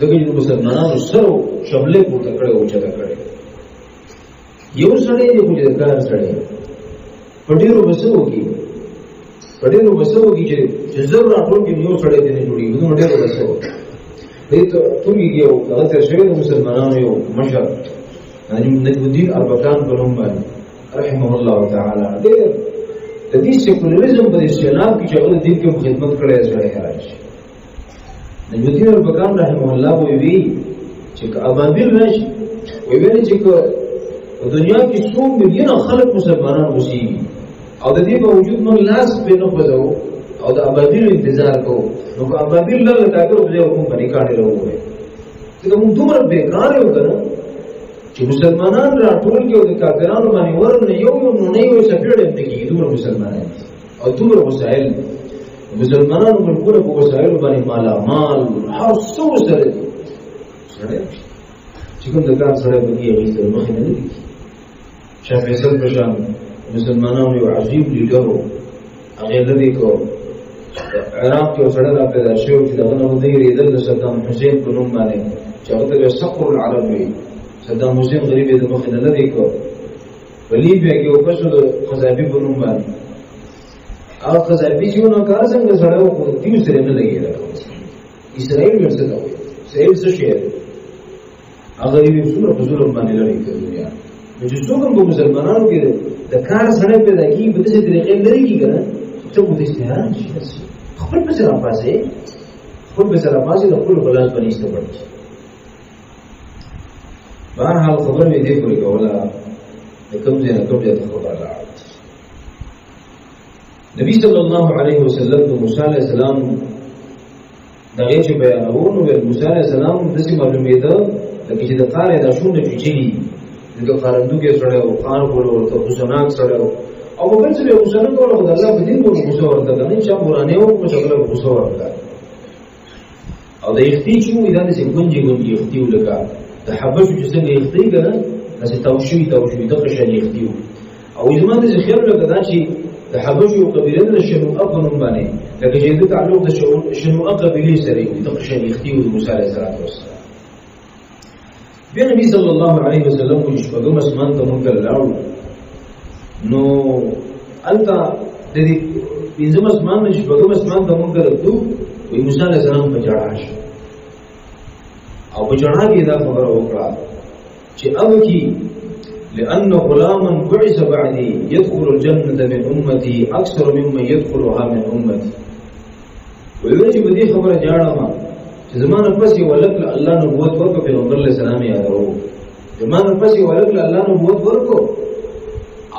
دغه چې مسلمانانو سره شمله پورته کړي او اوچته کړي یو سړی دی چې کار سړی پټیرو بسو کې چې زر راټول کې یو سړی دی نه جوړي نو ډېر بسو دیت توګي یو هغه تر شوی د مسلمانانو یو مشر نجم الدین اربکان په نوم باندې رحمه الله تعالی ډېر د دې سیکولریزم په اسلام کې چې هغه دین کې خدمت کړی سره راځي نجم الدین اربکان رحمه الله وی چې ابابیل راشي ویل چې په دنیا کې 100 میلیون خلک مسلمانان اوسېږي او د دې په وجود موږ لاس په نه خوځو او د ابابیل انتظار کوو نو که ابابیل له کافر په ځای کوم باندې کاڼي راوړي چې موږ دومره بیکار یو کنه چې مسلمانان راټول کې او د کافرانو باندې ورنه یو نه یو سفیر دې کې دومره مسلمانان او دومره وسایل مسلمانانو ملکونه په وسایل باندې مالا مال هر څه سره چې کوم د کار سره بګي غیته مخ نه دي شاه فیصل بشام مسلمانانو یو عجیب لیډر هغه لري کو عراق کې سره را پیدا شو چې دغه نو دی ریدل د صدام حسین په نوم باندې چې هغه ته صقر العرب وي صدام حسین غریب د مخ نه لري کو په لیبیا کې او پښو د قذافي په نوم باندې او قذافي چې نو کار څنګه سره و دیو سره نه لګیږي اسرائیل ورته دا وي اسرائیل څه شي هغه یې څومره په ظلم باندې لري په دنیا چې څوک هم مسلمانانو کې د کار سره پیدا کیږي په دې طریقې لري کیږي ته مو دې استهان شي خپل په سره پاسه د خپل بلاس باندې استفاده کوي بهر حال خبر مې دې پوری کوله د کوم ځای خبره راځي نبی صلی الله علیه وسلم د موسی علیه السلام دغه چې بیانونه موسی علیه السلام د څه معلومه ده چې د قاره د شونه چيچي د قارندو کې سره او قار کول او ته حسناک سره او په بل څه یو ځل کوله د الله په دین باندې غوسه ورته نه چې قرآنه او په څه غوسه ورته او د اختی چې وې دا چې ګونجي اختی ولکا د حبش چې څنګه اختی کنه چې توشي د قشنی اختی او زموږ د خیر له دا چې د حبش او قبيله د شنو اقنوم باندې لکه چې د تعلق د شنو قبيله سره د قشنی اختی او موسی علیه السلام بیا نبی صلی الله علیه وسلم کو شپږم اسمان ته مونږ لاړو نو البته د دې پنځم اسمان نه شپږم اسمان ته مونږ راځو وی موسی علیه السلام په جړا شو او په جنا کې دا خبره وکړه چې اب کی لأن غلاما بعث بعدي يدخل الجنة من أمتي أكثر مما يدخلها من أمتي ویوی چې بدی خبره جاړه ما چې زمانه پسې ولک الله نبوت ورکو پیغمبر علیہ السلام یادو زمانه پسې ولک الله نبوت ورکو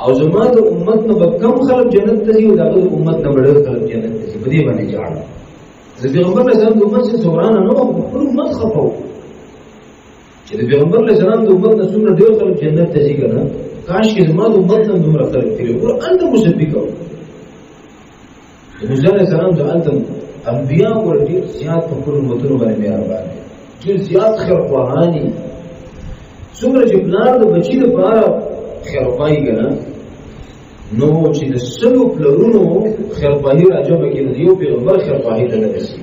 او زمانه امت نه کم خلک جنت ته ځي او دغه امت نه ډېر خلک جنت ته ځي بدی باندې جاړه چې پیغمبر علیہ السلام د امت څخه سورانه نو خپل امت خفاو چې پیغمبر علیہ السلام د امت نه څومره ډېر خلک جنت ته ځي کنه کاش کې زمانه امت نه دومره خلک تیری او انت مصدقو موسی علیہ السلام ځانته انبیاء ور ډیر زیات په کور متونو باندې مهربان دي ډیر زیات خیرخواهانی څومره چې پلار د بچی لپاره خیرخواهی کنه نو چې د سلو پلرونو خیرخواهی راځي کې د یو پیغمبر خیرخواهی ته نه رسي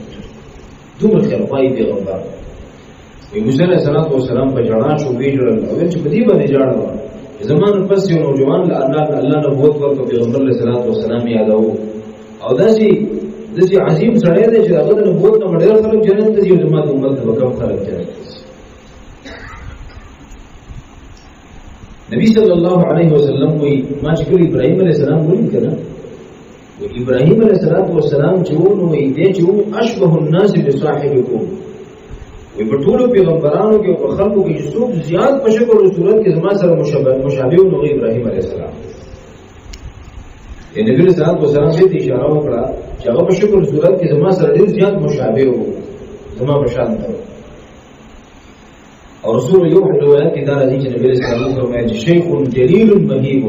دومره خیرخواهی پیغمبر موسی علیہ السلام په جړا شو ویجړل او چې په دې باندې جړل زمانه پس یو نوجوان الله نبوت ورکړ پیغمبر علیہ السلام یادو او داسي عظیم سړی دی چې هغه د نبوت نه ډېر خلک جنت ته ځي او زما د امت نه کم خلک جنت ته ځي نبی صلی الله علیه وسلم وایي ما چې کله ابراهیم علیه السلام ولید کنه و ابراهیم علیه السلام چې نو وایي دی چې اشبه الناس بصاحبکم وایي په ټولو پیغمبرانو کې او په خلکو کې چې څوک زیات په شکل او صورت کې زما سره مشابه و نو ابراهیم علیه السلام نبی صلی الله علیه وسلم دې اشاره وکړه چې هغه په شکل صورت کې زما سره ډېر زیات مشابه وو زما په شان ته او رسول یو روایت کې دا راځي چې نبی صلی الله علیه وسلم فرمایي چې شیخ جلیل مهیب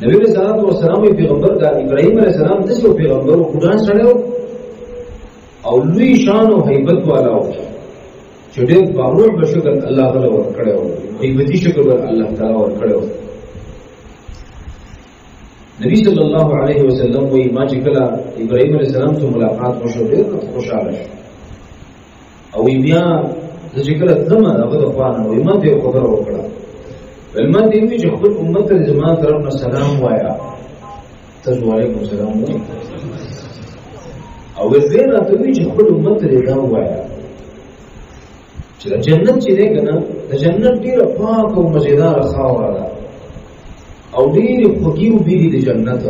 نبی صلی الله علیه وسلم پیغمبر دا ابراهیم علیه السلام د څو پیغمبرو خدای سره او لوی شان او هیبت والا و چې ډېر باور په شکل الله تعالی ورکړو هیبتي شکل الله تعالی ورکړو نبی صلی الله علیه وسلم وی ما چې کله ابراهیم علیه السلام سره ملاقات وشو ډېر خوشاله شو او بیا چې کله زما هغه د خوانه وی ما ته خبر وکړه ول ما دې چې خپل امت ته زما طرف نه سلام وایا تاسو علیکم السلام او ورته راته چې خپل امت ته دا وایا چې جنت چې ده کنه د جنت ډیره پاک او مزیدار خاوره ده او ډېر خوږی او بیری د جنت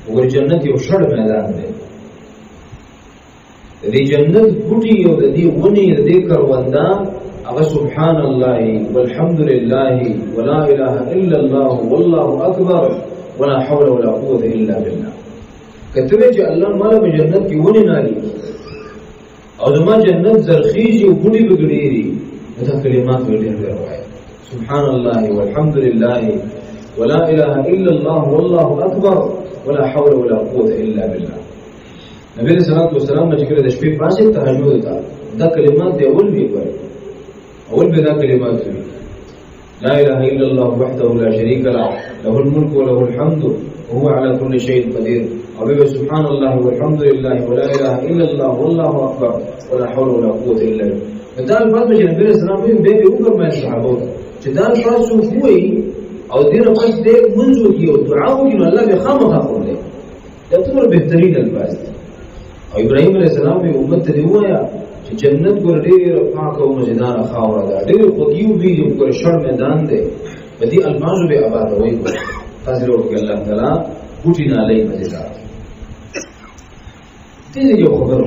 وګور جنت یو شړ میدان دی د دې جنت بوټي او د دې ونی د دې کروندا هغه سبحان الله والحمد لله ولا اله الا الله والله اکبر ولا حول ولا قوه الا بالله کته چې الله مال په جنت کې ونی نالي او زما جنت زرخیږي او بوټي بګړيږي دا کلمات ډېر روایت سبحان الله والحمد لله ولا اله الا الله والله اكبر ولا حول ولا قوه الا بالله نبی صلی الله علیه وسلم چې کله د شپې پاسه تهجد تا دا کلمات دی اول به دا کلمات دی لا اله الا الله وحده لا شريك له له الملك وله الحمد وهو على كل شيء قدير او به سبحان الله والحمد لله ولا اله الا الله والله اكبر ولا حول ولا قوه الا بالله دا الفاظ چې نبی صلی الله علیه وسلم به وکړ صحابه چې دا الفاظ وایي او دینه پس دې منځو کې او دعا وکړي نو الله به خامخا قبول دا ټول بهترین الفاظ او ابراهیم علیه السلام به امت ته وایا چې جنت ګور ډېر پاک او مزیدار خاوره ده ډېر خوږی او بیرې ګور شړ میدان دی په دې الفاظو به آباد وایي فضل وکړي الله تعالی بوټي نه لای مزیدار دې یو خبره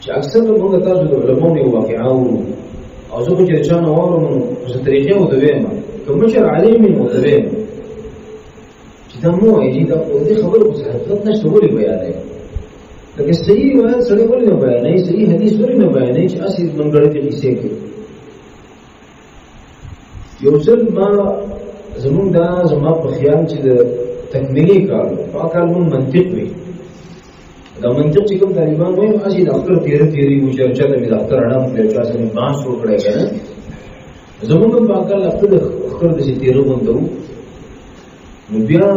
چې اکثر موږ تاسو د علماو واقعاو او زه چې چا نه وارم په طریقې او دویم کوم چې عالم او دویم چې دا مو ایجی دا په دې خبرو په حقیقت نشته ولې بیانې لکه صحیح روایت سره ولې نه بیانې صحیح حدیث ولې نه بیانې چې اصلي منګړې کې کیسه کې یو ځل ما زمونږ دا زما په خیال چې د تکمیلي کار په کار مون منطق وي دا منطق چې کوم طالبان وایي اسی د اختر تیری و چې چا د اختر اړه په چا سره باس وکړای کنه زمونږ په اکل اختر د تیرو باندې نو بیا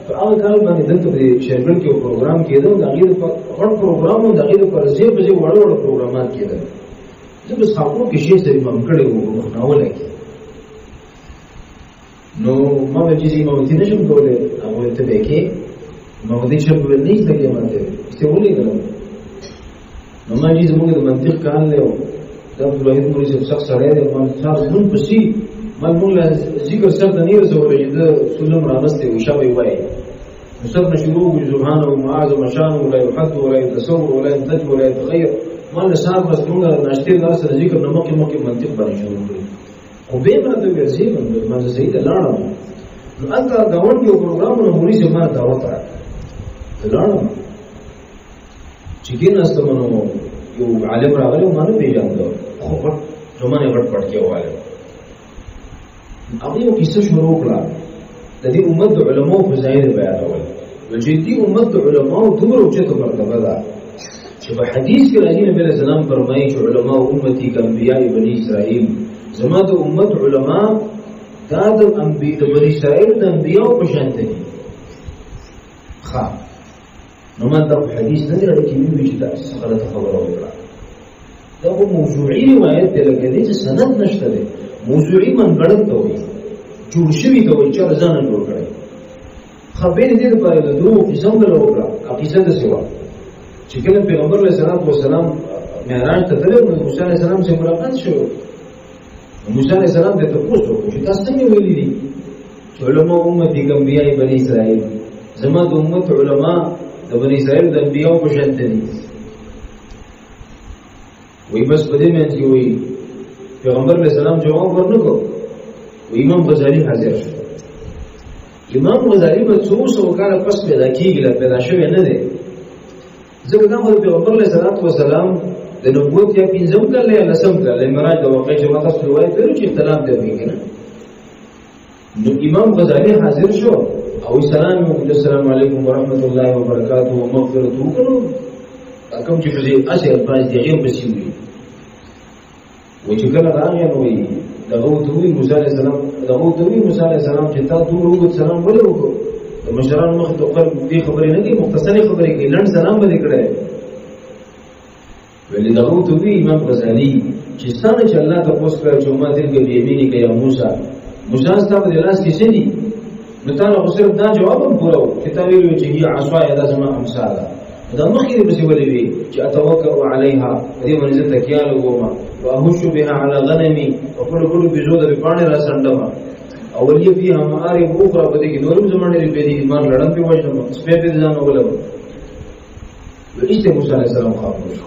په هغه کال باندې دلته د شهرګل کې پروګرام کېده دا غیر په هر پروګرام دا غیر پر ځای په ځای وړ پروګرامات کېده زه به خاطر کې شي سره مم کړی وو نو ولکه نو ما به چې ما وتی نشم کولای هغه ته به کې ما ودې چې په دې ځای کې ماته څه ولې غواړم نو ما دې زموږ د منطق کار له دا فلوهید موري چې شخص سره دی ما تاسو نن پسې ما موږ ذکر سره د نیو زو چې د سلم رامسته وشابه وای مستقبل شروع سبحانه ومعاذ ومشان ولا يحد ولا يتصور ولا ينتج ولا يتغير ما له صاحب مسلمون ناشته دا سره ذکر نه مخکې منطق باندې شروع کړی او به مرته ورځي ما زه صحیح ته لاړم نو انت دا ورته پروګرامونه موري چې ما دعوت راکړه لاړم چې کیناستمنو یو عالم راغلی ما نه پیژاندو خو پټ زمانه پټ کېواله هغه یو کیسه شروع کړه د دې امت علماء په ځای بیانول چې دې امت علماء دومره اوچته مرتبه ده چې په حدیث کې راځي نبی رسول الله فرمایي چې علماء امتي کانبیاء بني اسرائیل زما د امت علماء دا د انبیاء بني اسرائیل د انبیاء په شان دي ښه نو ما دا حدیث نه لري چې وی چې دا غلط خبره وکړه دا په موضوعي روایت دی لکه دې چې سند نشته دی موضوعي منګړت ته وي جوړ شوی ته وي چې ځان جوړ کړي خبرې دې لپاره د دروغ قسم له وکړه عقیده د سوا چې کله پیغمبر علیه السلام معراج ته تللی نو موسی علیه السلام سره ملاقات شو موسی علیه السلام ته تاسو وکړو چې تاسو څنګه ویلي دي چې علماء امتي کانبیاء بني اسرائیل زما د امت علماء د بني اسرائیل د انبیاء په شان دي وی بس په دې مې چې وی پیغمبر علیه السلام جواب ورنکړو امام غزالی حاضر شو امام غزالی په 200 کال پس پیدا کیږي پیدا شوی نه دی ځکه دا په پیغمبر علیه السلام د نبوت یا 5 کال یا 10 کال معراج د واقع چې ماته روایت لري چې اختلاف دی کنه نو امام غزالی حاضر شو او السلام علیکم ورحمت الله وبرکاته ومغفرته وکړو کوم چې په اصل الفاظ دی غیر بسیوي و چې کله راغی نو دغه دوی موسی علیه السلام چې تا ټول وګت سلام ولې وکړو د مشران مخ ته خبر دې خبرې نه دي مختصرې خبرې کې لړ سلام باندې کړه ولې دغه دوی امام غزالی چې ستانه چې الله تاسو کړو چې ما دې کې یمینی کې یا موسی ستاسو د لاس کې سړي نو تاسو صرف دا جواب هم پورو چې تاسو ویلو چې هي عصا یا زما امثاله دا مخکې به څه ولې چې اتوکل علیها دې باندې تکیاله وما واهش بها على غنمي وكل بزود بپانه را سندما اولي فيها معارف اخرى بده کې نورم زمانه لري په دې ایمان لړم په وجه نو سپه دې ځان وګلو ولېسته موسی عليه السلام خاطر شو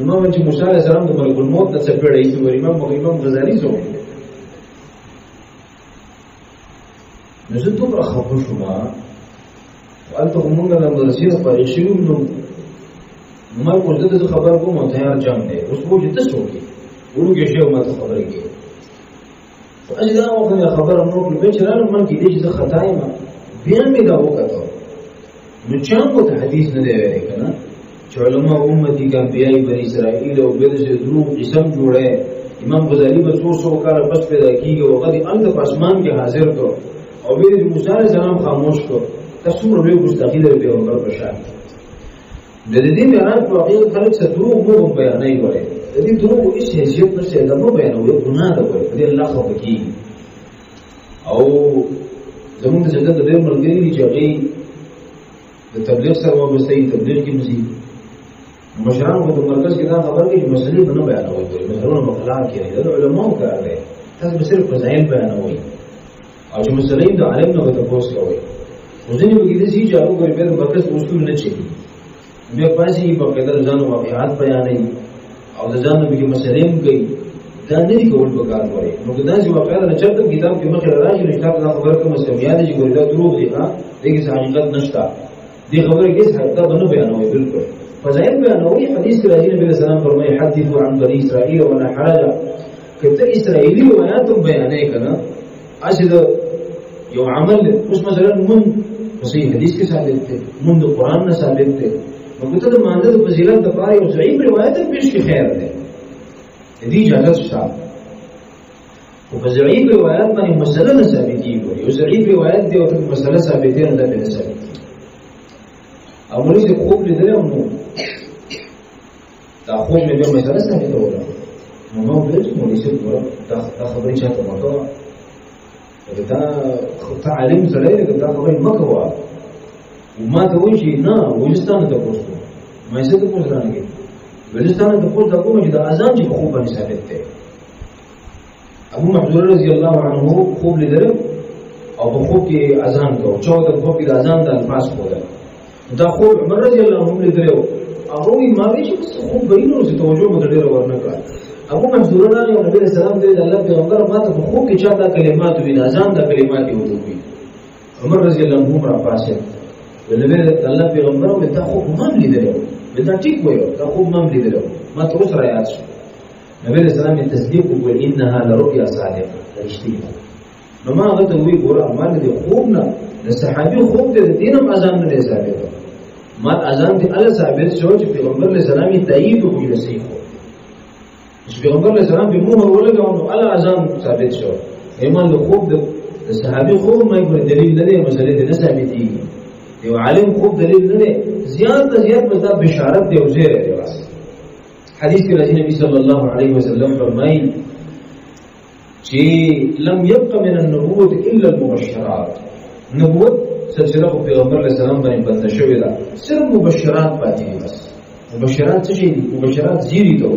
نو چې موسی عليه السلام د ملک الموت څخه پیړې چې امام غزالی زو نو زه ته خبر شوم انته موږ له درسي په شروع نو ما ورته د خبر کوم ته یار جام دی اوس وو چې تاسو کې ورګه شی ما ته خبرې کوي فاجدا وخت خبر نو په چرانه من کې دې چې خطا یم بیا مې دا وکړه نو چا مو ته حدیث نه دی ویل کنه چې علماء امتي کانبیاء بني اسرائیل او بل څه درو قسم جوړه امام غزالی په 200 کال پس پیدا کیږي او غدي انت په اسمان کې حاضر کو او ویل موسی علیه السلام خاموش کو تاسو ورو مستقیل به پیغمبر په شان د دې معراج په واقعي خلک څه دروغ مو بیانای وره د دې دروغ هیڅ حیثیت نشته دا مو بیانوي ګناه ده وره دې الله خو پکې او زموږ د جنت د ډېر ملګری چې هغه د تبلیغ سره وابسته تبلیغ کې مزي مشران په مرکز کې دا خبر کې مسلې نه بیانوي مثلا مخالفت کوي د علماء کار دی تاسو به صرف فضایل بیانوي او چې مسلې د عالم نه تاسو کوي وزنی بګیدې چې هغه په مرکز اصول نه چي بیا پاسې په قدر ځان واقعات بیانې او د ځان به مسلې کوي دا نه دی کول پکار وایي نو دا چې واقعا نه چرته کتاب کې مخه راځي نو کتاب دا خبره کوم سمیاده چې ګوردا دروغ دي ها دغه حقیقت نشته دې خبره کې حقیقت نه بیانوي بالکل فضائل بیانوي حدیث کې راځي نبی رسول الله فرمایي حدیثوا عن بني اسرائيل ولا حرج کته اسرائیلی روایت بیانې کنا اجد یو عمل اوس مثلا من صحیح حدیث کې ثابت دی من د قران نه ثابت دی نو کته د مانده د فضیلت د پاره یو ضعیف روایت پیش کې خیر دی دې اجازه شته او په ضعیف روایت باندې مسله نه ثابتېږي یو ضعیف روایت دی او ته مسله ثابتې نه ده نه ثابتېږي او موږ دې خوب لیدل نو دا خوب نه به مسله ثابته وره نو بل څه موږ یې څه دا خبرې چاته مکو دا تعلیم سره دا خبرې مکو وما ته وایي نه وجستانه ته پوښتنه مې څه ته پوښتنه کوي بلستان ته پوښتنه کوم چې د اذان چې خوب باندې ثابت دی ابو محذور رضی الله عنه خوب لیدل او په خوب کې اذان کو چې د خوب کې د اذان د الفاظ کوله دا خوب عمر رضی الله عنه لیدل هغه ما وی چې خوب بینو چې توجه مو ډېر ورنه کړ ابو محذور رضی الله عنه سلام دې الله پیغمبر ماته په خوب کې چا دا کلمات وی د اذان د کلمات یو دوی عمر رضی الله عنه را پاسه ولنبي الله پیغمبر مې تا خوب ما لیدل دا ټیک وایو دا خوب ما لیدل ما ته اوس را یاد شو نبی رسول الله تصدیق وکړ انها لرؤيا صادقه رښتینه نو ما هغه ته وی ګوره امان دي خوب نه د صحابي خوب ته دینم اذان نه ثابت ما اذان دي الله ثابت شو چې پیغمبر علیه السلام تایید وکړي صحیح خو چې پیغمبر علیه السلام به موږ ولګاو نو الله اذان ثابت شو ایمان له خوب د صحابي خوب ما یو دلیل نه دی مسلې نه ثابتي یو عالم خوب دلیل نه دی زیات بس دا بشارت دی او زیره دی بس حدیث کې راځي نبی صلی الله علیه وسلم فرمایي چې لم يبق من النبوة الا المبشرات نبوت سلسله په پیغمبر علیه السلام باندې بند شوې ده صرف مبشرات پاتې دي بس مبشرات څه شي دي مبشرات زیری ته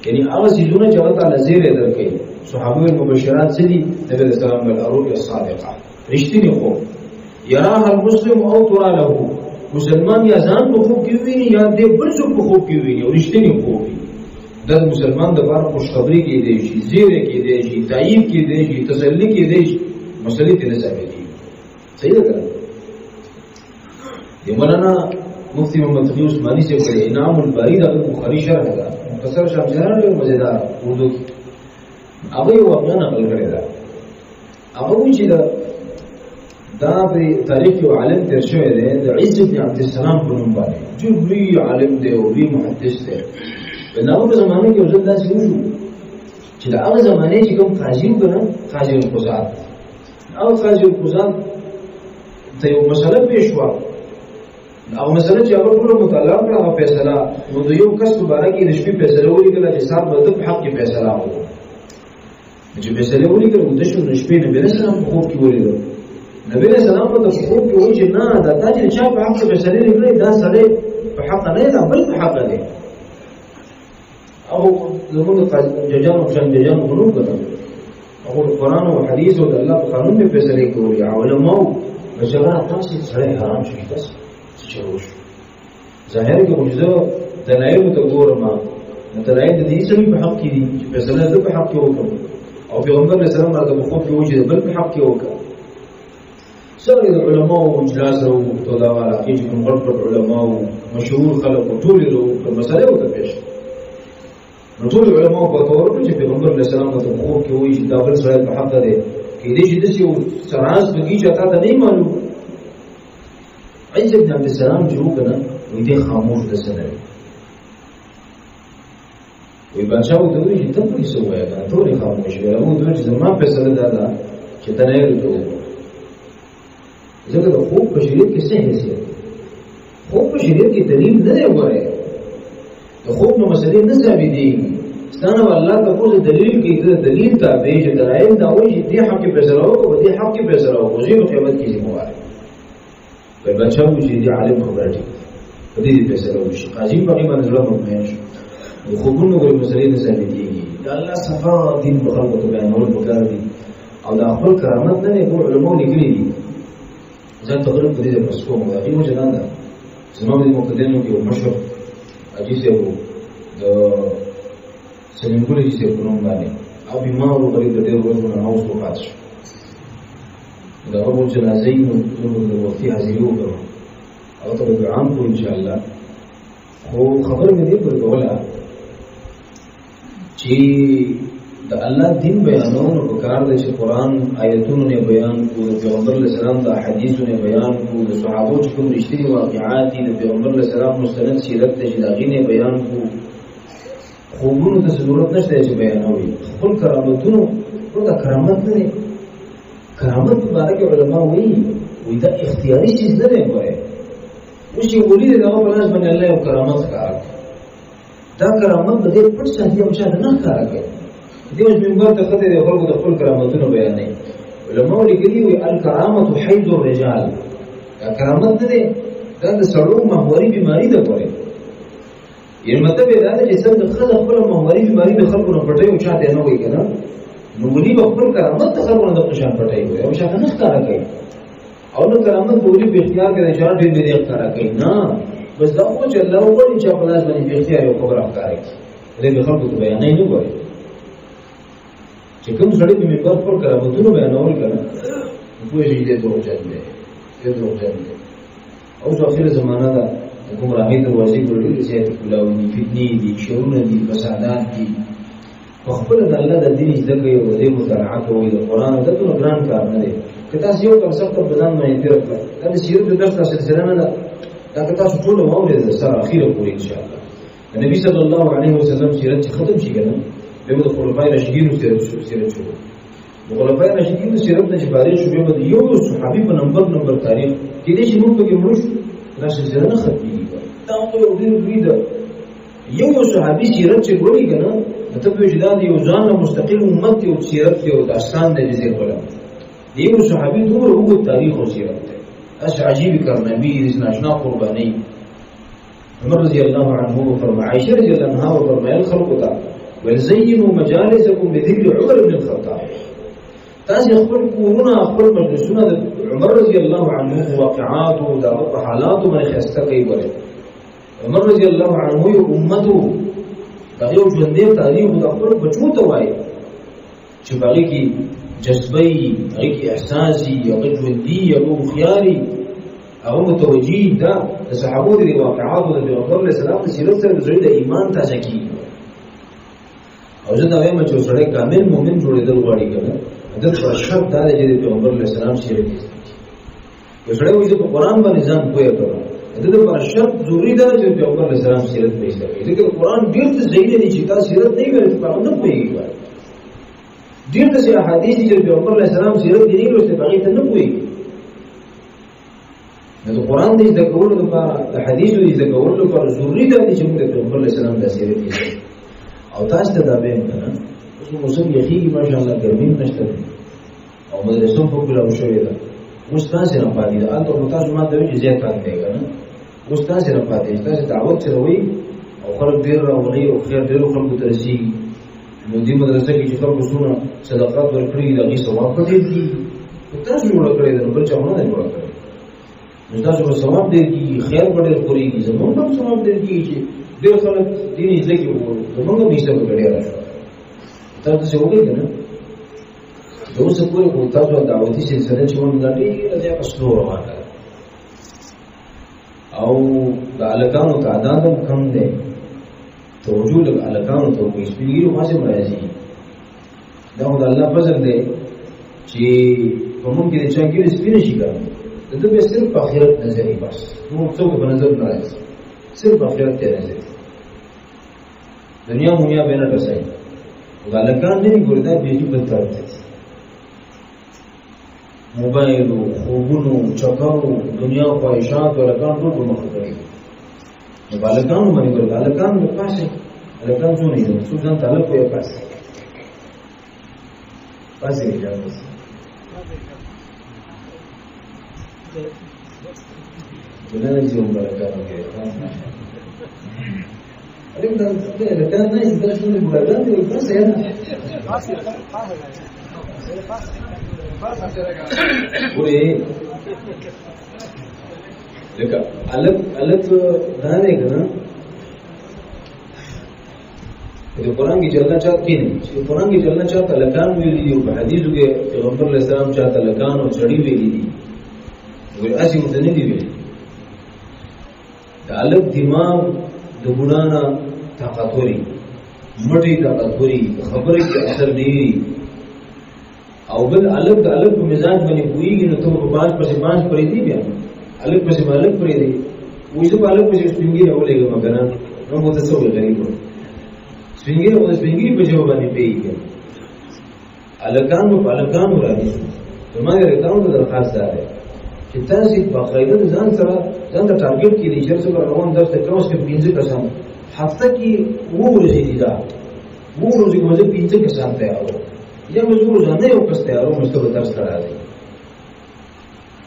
یعنی هغه څه چې الله تعالی زیره درکړي صحابه المبشرات څه دي نبی علیه السلام بالرؤيا الصادقه رښتینی خو يراها المسلم او ترى له مسلمان یا ځان په خوب کې ویني یا دې بل څوک په خوب کې ویني او رښتینی خوب وي دا مسلمان د بار خوشخبری کې دی شي زیره کې دی شي تایید کې دی شي تسلی کې دی شي مسلې ته نه ثابت دي صحیح ده دی مولانا مفتی محمد تقی عثماني سے پڑھے انعام الباری دا بخاری شرح ده مختصر شرح ډېر مزیدار اردو کې هغه یو واقعا نقل کړی ده هغه چې دا په تاریخ یو عالم تیر شوی دی د عز بن عبد السلام په نوم باندې چې لوی عالم دی او لوی محدث دی په هغه زمانه کې وجود داسې وشو چې د هغه زمانه چې کوم قاضي وګڼه قاضي القضات او قاضي القضات ته یو مسله پیښ وه هغه مسله چې هغه ټول مطالعه کړه هغه فیصله نو د یو کس په باره کې د شپې فیصله ولیکله چې صاحب به د په حق کې فیصله وکړو چې فیصله ولیکله د شپې نبي رسول الله په خوب کې ولیدل نبی علیہ السلام په خوب کې وایي چې نه دا چې چا په حق فیصله لري دا سړی په حق نه دی بل په حق دی او زموږ ججانو شان ججانو غنو کړه او قرآن او حدیث او الله په قانون په فیصله کوي علماء بشرا تاسو سره حرام شي تاسو چې وشو ظاهر کې موجوده دلایل ته ګورم دلایل د دې سمي په حق کې دي چې فیصله د په حق کې وکړي او پیغمبر علیه السلام هغه په خوب کې وایي چې بل په حق کې وکړي سره د علماء او اجلاس او تودا والا کې کوم غړ علماء او مشهور خلک ټول له مسله وته پېښ نو ټول علماء په تور چې پیغمبر علیه السلام ته خوب کې وایي چې دا بل سره په حق ده کې دې چې د یو سراز بږي چې تا ته نه معلوم عز بن عبد السلام چې وکړه وي دې خاموش د سره وي بادشاہ ته وایي چې ته په څه وایې دا ټول خاموش وي او دوی چې زما په سره دا چې ته نه ورته ځکه د خوب په شریعت کې څه حیثیت خوب په شریعت کې دلیل نه دی وره د خوب نو مسلې نه ثابتېږي ستانه الله ته کوم دلیل کې د دلیل تابع چې دلایل دا وایي چې دې حق کې فیصله وکړو دې حق کې فیصله وکړو زه په قیامت کې ذمہوار په بچاو چې دې عالم خبره دي په دې فیصله وشي قاضي په ایمان زړه مطمئن شي د خوبونو غوړي مسلې نه ثابتېږي دا الله صفا دین په خلکو ته بیانول پکار دي او دا خپل کرامت نه په علماء لیکلي دي ځان تقریبا په دې مسکو مو هغه وجه نه ده زموږ د مقدمو کې مشهور اجازه وو د سلیمګل چې په نوم باندې او بیمار او غریب د ډېر ورځې نه اوس وفات شو دا اول جنازې نو د وختي حاضرې وکړو او ته به عام کو ان شاء الله خو خبر مې دې پر کوله چې د الله دین بیانونو په کار دی چې قرآن آیتونو نه بیان کو د پیغمبر علیه السلام د احادیثو نه بیان کو د صحابو چې کوم رښتیني واقعات دي د پیغمبر علیه السلام مستند سیرت ته چې د هغې نه بیان کو خوبونو ته ضرورت نشته چې بیانوي خپل کرامتونو نو دا کرامت نه دی کرامت په باره کې علما وایي دا اختیاري چیز نه دی ګوره اوس چې ولي د هغه په لاس باندې الله یو کرامت ښکاره دا کرامت د دې پټ ساتي او چا نه ښکاره کوي دیوس منبر ته خطر دی خلکو د خپل کرامتونو بیانوي علماء لیکلي وي الکرامت حیض الرجال دا کرامت نه دی دا د سړو محوري بیماری ده ګوره یعنی مطلب دا دی چې څنګه خزه خپل محوري بیماری د خلکو نه پټوي او چاته نه وایي کنه نو ولي خپل کرامت د خلکو نه د پشان پټوي او شاته نه ښکارا کوي او نو کرامت ولي په اختیار کې اشاره ډېر دې ښکارا کوي نه بس دا خو چې الله وړي چې خپل ځان باندې اختیار او خبره ښکاري دې خلکو ته بیان نه کوي چې کوم سړی په منبر پر کرامتونو بیانول کنه په دې دې دروځل دي او څو اخر زمانہ دا کوم راهي دروازې ګورل چې کلاوي فتنې دي شرونه دي فسادات دي خپل د الله د دین ذکر او د مطالعه کوي د قران د ټول ګران کار نه دی که تاسو یو کم سخت په ځان باندې تیر کړئ دا سیرت د درس سلسله نه ده دا که تاسو ټول واورئ سره اخیره پورې ان شاء الله نبی صلی الله علیه وسلم سیرت ختم شي کنه به د خلفای راشدین سیرت شروع خلفای راشدین سیرت نه جباري شو به یو صحابي په نمبر تاریخ کې دې چې موږ په کې مړ دا سلسله نه ختمېږي دا خو یو ډېر ده یو صحابي سیرت چې ګوري کنه مطلب چې دا یو ځان مستقل امت یو سیرت یو داستان دی چې ګورم یو صحابي دومره وګ تاریخ او سیرت دی اش عجیب کرنبی اس ناشنا قربانی عمر رضی الله عنه فرمى عائشة رضی الله عنها فرمایل خلق تا ولزینوا مجالسکم بذکر عمر بن الخطاب تاسو خپل کورونه خپل مجلسونه د عمر رضی الله عنه واقعات او د حالات باندې خسته کوي وره عمر رضی الله عنه یو امته دغه ژوندې تاریخ د خپل بچو ته وایي چې باغی کې جذبی هغه کې احساسي هغه ژوندې هغه خياري هغه متوجي دا د صحابو د واقعات د پیغمبر علیه السلام د سیرت سره د ایمان تازه کی او زه دا وایم چې سره کامل مؤمن جوړېدل غواړي کنه د شرط دا د پیغمبر علیه السلام سیرت دي یو سره وایي چې په قران باندې ځان پوهه کړو د پر شرط ضروری ده چې پیغمبر علیه السلام سیرت پیښ کړي ځکه قران ډیر څه ځای دی چې دا سیرت نه ویل په نه پوهیږي ډیر څه احادیث چې پیغمبر علیه السلام سیرت دی نه لوستي باغی ته نه پوهیږي د قران دې د کولو لپاره د حدیث دې د کولو لپاره ضروری ده چې موږ پیغمبر علیه السلام د سیرت او تاسو ته دا به کنه اوس موسم یخیږي ماشاءالله ګرمي نشته او مدرسو په کولو شوې ده اوس تاسو نه پاتې ده البته تاسو ما ته ویل زیات کار دی کنه اوس تاسو نه پاتې تاسو دعوت سره وي او خلک ډیر راولي او خیر ډیر خلکو ته رسیږي نو دې مدرسې کې چې خلکو سونه صدقات ورکړي دغه ثواب پدې دي تاسو جوړ کړئ د بل چا نه جوړ کړئ نو تاسو په ثواب دې کې خیر ډېر خوريږي زموږ هم ثواب دې کې چې ډېر خلک دې ځکه وو زموږ به څه وکړي راځي تاسو څه وکړئ کنه دوسه پورې کو تاسو دعوتي سلسله چې موږ غاټي راځي اصلو روانه او د الکانو تعداد کم دی توجه د الکانو ته کوئی سپیږي واسه راځي دا خدای الله فضل دی چې کوم کې چې کې سپینه شي کنه دته به صرف اخرت نظر بس نو څوک په نظر نه راځي صرف اخرت ته راځي دنیا مونږه به نه تاسو خدای الکان نه ګوردا به چې په تر موبایل خوبونو چکرو دنیا خواهشات ولکان ټول مخ کړی نو بالکانو باندې ګور بالکان نو پاسه الکان څو نه څو ځان طلب کوي پاسه اجازه دنیا یې یو بالکانو کې الکان دا الکان نه دا څونه بالکان دی پاسه یا پوری لکه الګ دا نه کنه د قرآن کې چلنا چاہتے ہیں چې قرآن کې چلنا چاہتا لکان ویلي دي په حدیثو کې پیغمبر علیه السلام چاہتا لکان او چړی ویلي دي وی اسی متنه دي ویلي د الګ دماغ د ګنانا طاقتوري مټي طاقتوري خبرې کې اثر دی او بل الګ د الګ په مزاج باندې کویږي نو ته په باج پسې باج پرې دی بیا الګ پسې مالک پرې دی وې څه الګ پسې سپینګي اولېګه مګنا نو مو ته څه غریب سپینګي او سپینګي په جواب باندې پیږي الګان په الګان راځي زموږ رکاوټ درخواست ده چې تاسو په قاعده ځان سره ځان ته ټارګټ کړئ چې څنګه روان درته کوم څه 15 کسان هفته کې وو ورځې دي دا وو ورځې کومه 15 کسان ته راو یا مزور ځانه یو کس ته راو مستوى درس راځي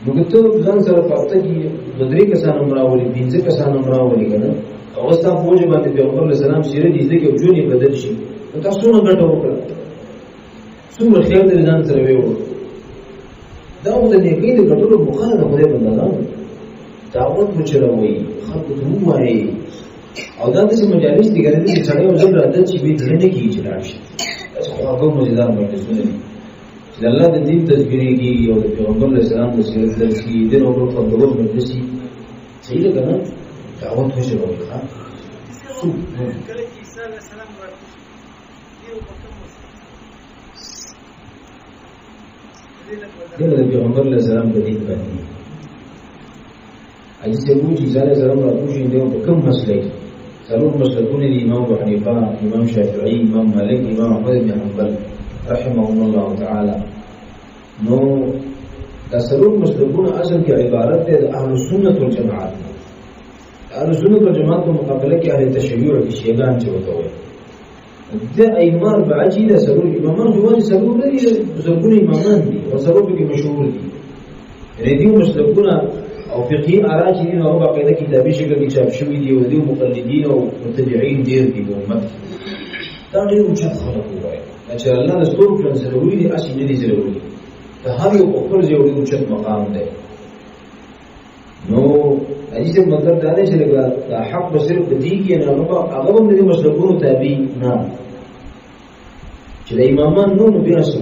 نو ته ځان سره په هفته کې 2 کسان امراولي 15 کسان امراولي کنه او ستا پوجا باندې پیغمبر علیه السلام سیرت دې کې ژوند یې بدل شي نو تاسو څونه ګټه وکړه څومره خیر دې ځان سره ویو دا د نیکۍ د ګټلو مخه نه خدای بندګانو دعوت مو چلوي خلکو ته ووایي او دا داسې مجالس دي ګرځي چې سړی یو ځل راځي چې بې دینه نه کېږي چې لاړ شي داسې خواږه مزیدار مجلسونه دي چې د الله د دین تذکرې کېږي او د پیغمبر علیه السلام د سیرت درس کېږي د نو بل خبرو مجلس وي صحیح ده که نه دعوت وچلوي ښه کله چې عیسی علیه السلام دغه د پیغمبر علیه السلام په دین باندې حدیث ابو عیسی علیه السلام راغلی دی په کوم مسلک څلور مسلکونه دي امام ابو حنیفه امام شافعی امام مالک امام احمد بن حنبل رحمهم الله تعالی نو دا څلور مسلکونه اصل کې عبارت ده د اهل سنت والجماعت اهل سنت والجماعت په مقابله کې اهل تشیع او شیعان چې وته وي د ائمه بعجی د څلور امامان جوړ څلور دي څلور امامان دي او څلور کې مشهور دي ردیو مسلکونه او فقهي آراء چې نو په قاعده کتابي شکل کې چاپ شوی دي او د مقلدین او متبعین ډیر دي په امت دا ډیر اوچت خلک وایي چې الله د ستورو په ضروري دي اصلي نه دي ضروري ته هر یو خپل ځای ډیر اوچت مقام دی نو حدیث مطلب دا دی چې دا حق به صرف د دې کې نه هغه هم د مسلکونو تابع نه چې د امامان نو بیا څه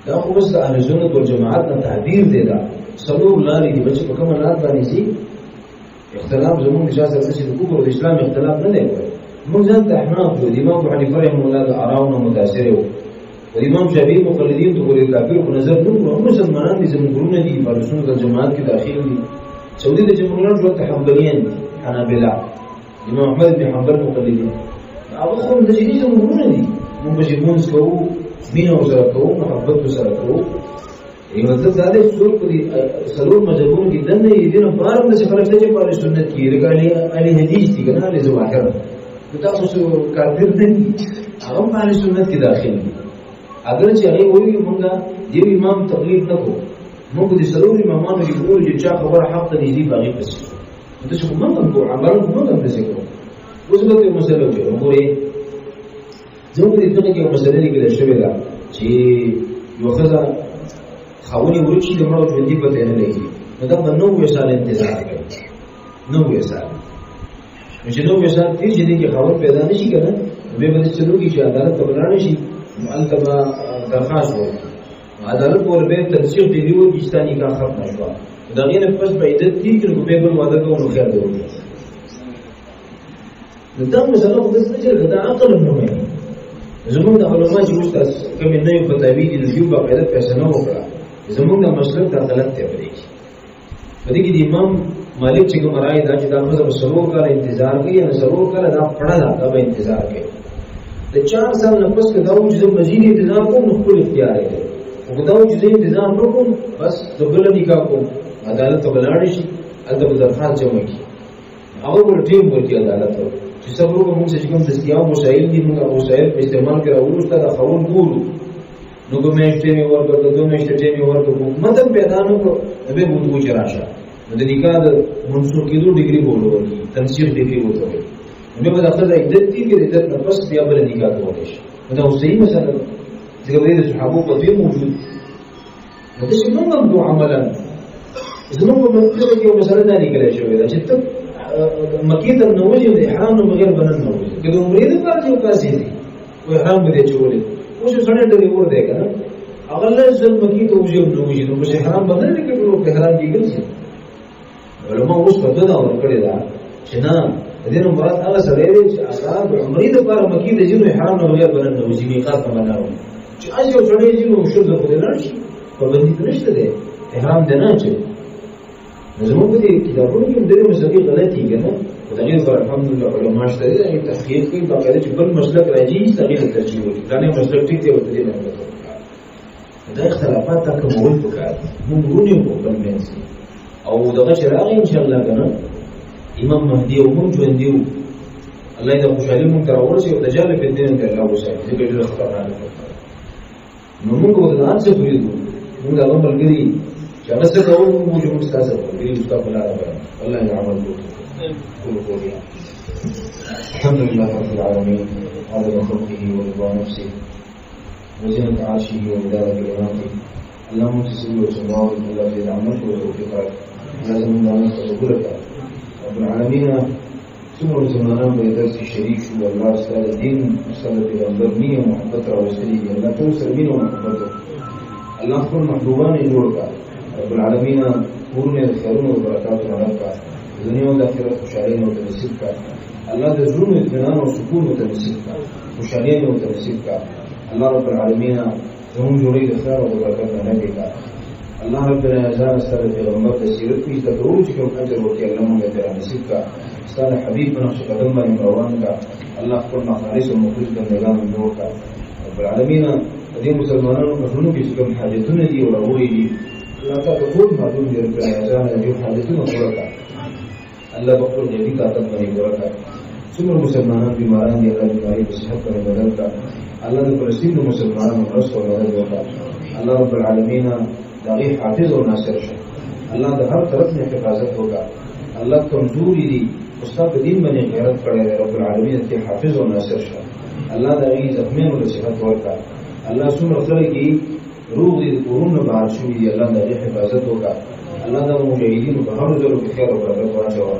دا خو بس اهل سنت والجماعت نه تعبیر دی دا څلور لارې دي چې په کومه لار باندې شي اختلاف زموږ اجازه ده چې د کفر او اسلام اختلاف نه دی موږ ځان ته احناف او امام ابو حنیفه رحمه الله د آراءونو متاثر وو او امام شافعي مقلدین ته ګوري کافر په نظر نو مسلمانان دي زموږ ګورونه دي په سنت والجماعت کې داخل دي سعودي د جمهوریت ټول حنبلیان حنابلہ امام احمد بن حنبل مقلدین هغه خو د دې زموږ ګورونه دي موږ چې مونږ کوو مینه سره کوو محبت سره کوو یو مطلب دا دی چې په دې څلور مذهبونو کې دنه یې دینه بارم د خلک چې په سنت کې رګالي علي حدیث دي کنه له ظواهر تاسو کافر دي هغه په سنت کې داخل دي اگر چې هغه وایي مونږه یو امام تقلید نه کوو موږ د څلور امامانو کې وګورو چې چا خبره حق ته دي باغی پس ته څه کومه کوم عمل کومه کوم څه کوو اوس به یو مسله وګورئ وګورئ زموږ د دې کې یو مسله لیکل شوې ده چې یو خزه خاوني ورچی د مړو ژوندۍ پته نه لګي نو دا په 90 سال انتظار کوي 90 سال چې 90 سال تیر چې دغه خبر پیدا نشي کنه به به چلو کې چې عدالت ته ولاړ شي مؤلتبه درخواست وکړي عدالت ور به تنسیق دی ویو چې ستاني کا ختم شو دا غینه پس په عدت کې چې په بل واده کوو خیر دی دا مسله خو د څه دا عقل نه وي زمونږ د علماء چې استاد کوم نه یو فتاوی دي یو په قاعده فیصله وکړه زمونږ د مسلک د غلط دی په دې کې د امام مالک چې کوم راي دا چې دا په سرور کال انتظار کوي یا سرور کال دا پړه دا به انتظار کوي د 4 سال نه پس دا چې مزید انتظار کوم نو خپل اختیار دی او دا چې انتظار وکړم بس د بل نکاح کوم عدالت ته ولاړ شي البته درخواست جمع کی هغه ورټیم ورکی عدالت چې صبر کوم چې کوم دستیاب وسایل دي موږ وسایل په استعمال کړو ورسته د خون ګورو نو کومه شته ورته دوه میاشتې ټیم ورته مطلب پیدا نو به بوتو چې راشه د نکاح د منسوخ کېدو ډیګري بولو ورکی تنسیخ ډیګري وته وي نو به داخله عدت دي کې عدت نه پس بیا بل نکاح کولی شي دا صحیح مسله څنګه د صحابه په دې موجود نو چې موږ هم عملا زموږ په مطلب کې یو مسله دا نکړې شوې ده چې ته مکې ته نوځي د احرام نو بغیر بنن نوځي کله عمرې د پاره یو کاسي دي و احرام به چولې اوس څنګه ډېر ور دی کنه اغه له ځل مکې ته وځي نوځي نو په احرام بدل نه کې په احرام کې ګرځي علماء اوس په دا ور کړی دا چې نه د دې مراد هغه سره دی چې اصحاب عمرې د پاره مکې د جنو احرام نو بغیر بنن نوځي میقات نه مناو چې اځ یو څړې جنو شرط خو نه شي په باندې نشته دی احرام دی نه چې زموږ دې کتابونو کې د دې مسلې غلطي کنه دا غیر پر الحمدلله علماء شته دي تحقیق کوي باقاعده چې بل مسلک راځي تغیر ترجیح ورکړي دا نه مسلک ټیک دی ورته نه دا اختلافات تکمل وکړي موږ ورونی په بل منځ او دغه شرعي ان شاء الله کنه امام مهدي او موږ ژوندیو الله دې خوشالي مونږ تر ورسې او دجال په دې نه الله وسای دې کې ډېر خطرناک نو موږ ورته ځو موږ هغه بلګري هغه څه کوو موږ هم ستاسو په دې استا په لاره باندې والله عمل کوو الحمد لله رب العالمين عدد خلقه ورضا نفسه وزنة عرشه ومداد كلماته اللهم تسلم وتبارك الله في عملك وتوفيقك لازم ان نتقبلك رب العالمين ثم زمانان بيدرس شريك شو والله استاذ الدين استاذ پیغمبر نیه محبت را وسلی الله تو سرمین و محبته الله خپل محبوبان جوړ کا رب العالمین پورن خیرون و برکات ورکا دنیا او آخرت خوشالۍ او نصیب کا الله د زړونو اطمینان او سکون او نصیب کا خوشالۍ او نصیب کا الله رب العالمین زمون جوړې د خیر او برکت نه دیکا الله رب العالمین ستاسو پیغمبر د سیرت په تدور چې کوم اجر ورکړي الله موږ ته نصیب کا ستاسو حبیب په نقش قدم باندې روان کا الله خپل مخالص او مخلص بندگان جوړ کا رب العالمین دې مسلمانانو په ټولو کې کوم حاجتونه دي او راوړي دي الله تعالی ټول معلوم دي چې ځان دې حاجتونه پوره کا الله په خپل دې طاقت باندې پوره کا څومره مسلمانان بیماران دي الله دې په صحت باندې بدل کا الله دې فلسطین مسلمانانو مرسته او مدد وکړي الله رب العالمین دغه حافظ او ناصر شه الله د هر طرف نه حفاظت وکړي الله کمزوري دي استاد دین باندې غیرت کړی رب العالمین ته حافظ او ناصر شه الله دغه زخمونو له صحت ورکړي الله څومره سره کې روغ دي کورونه بار شوی دي الله دغه حفاظت وکړي الله د مجاهدینو په هر ځای کې خیر او برکت واچوي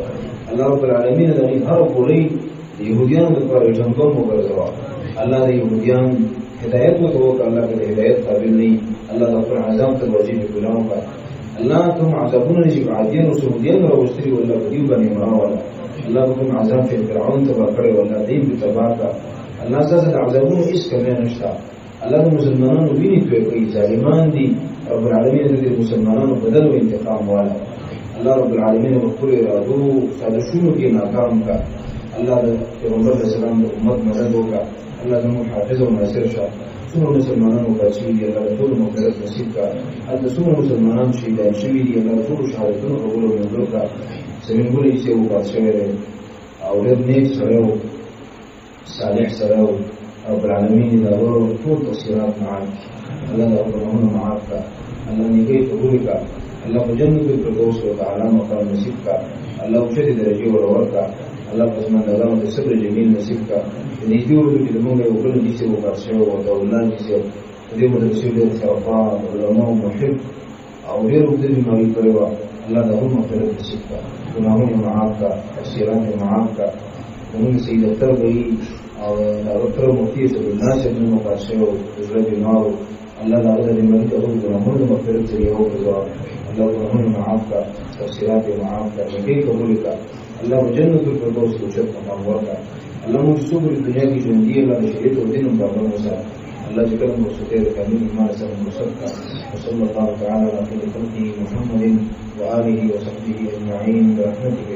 الله رب العالمین دغه هر ګولې يهوديان لپاره جنګون وګرځوا الله د يهوديان هدایت وکړه الله د هدایت قابل نه الله د خپل عذاب ته واجب ګلام کا الله کوم عذابونه چې عادیان او سعودیان راوستري والله په دې باندې مراوله الله کوم عذاب چې فرعون تبا کړی والله دې په تبا کا الله سره د عذابونو هیڅ کمی نشته الله د مسلمانانو ویني کوي ظالمان دي رب العالمین دې مسلمانانو بدل او انتقام والا الله رب العالمین خپل ارادو سازشونو کې ناکام کا الله د پیغمبر اسلام د امت مدد وکړه الله زموږ حافظ او ناصر شه څومره مسلمانانو وفات دي الله ټول مغفرت نصیب کړه الله څومره مسلمانان شهیدان شوي دي الله ټول شهادتونو قبول او منظور کړه زمين ګولې چې وفات شوی او ډېر نیک سره او صالح سره رب العالمین دا ټول تفسیرات معاف الله د ربونو معاف کړه الله نیکی قبول کړه الله په جنت کې پردوس او تعالی مقام نصیب کړه الله په دې درجه ورکړه الله پسمن دغه د صبر جمیل نصیب کا دې جوړ دې موږ یو بل دي چې وکړو او د اولاد دي دې مدرسې د صرفا علماء محب او ډېر دې بیماری کړو الله د هم مغفرت نصیب کا ګناهونه معاف کا تفسیرات معاف کا موږ سید تر وی او د ډاکټر مفتی صلی الله علیه وسلم مقاصد د بیمارو الله تعالی دې موږ ته ګناهونه مغفرت لري او الله ګناهونه معاف کا تفسیرات معاف کا دې قبول کا الله جنت الفردوس وجد منورة الله مجسوب الدنيا کی ژوندۍ الله شریعت او دین په اړه وسه الله چې کوم مستقر کامل ایمان سره مصدق وصلى الله تعالى على خير خلقه محمد وآله وصحبه أجمعين برحمته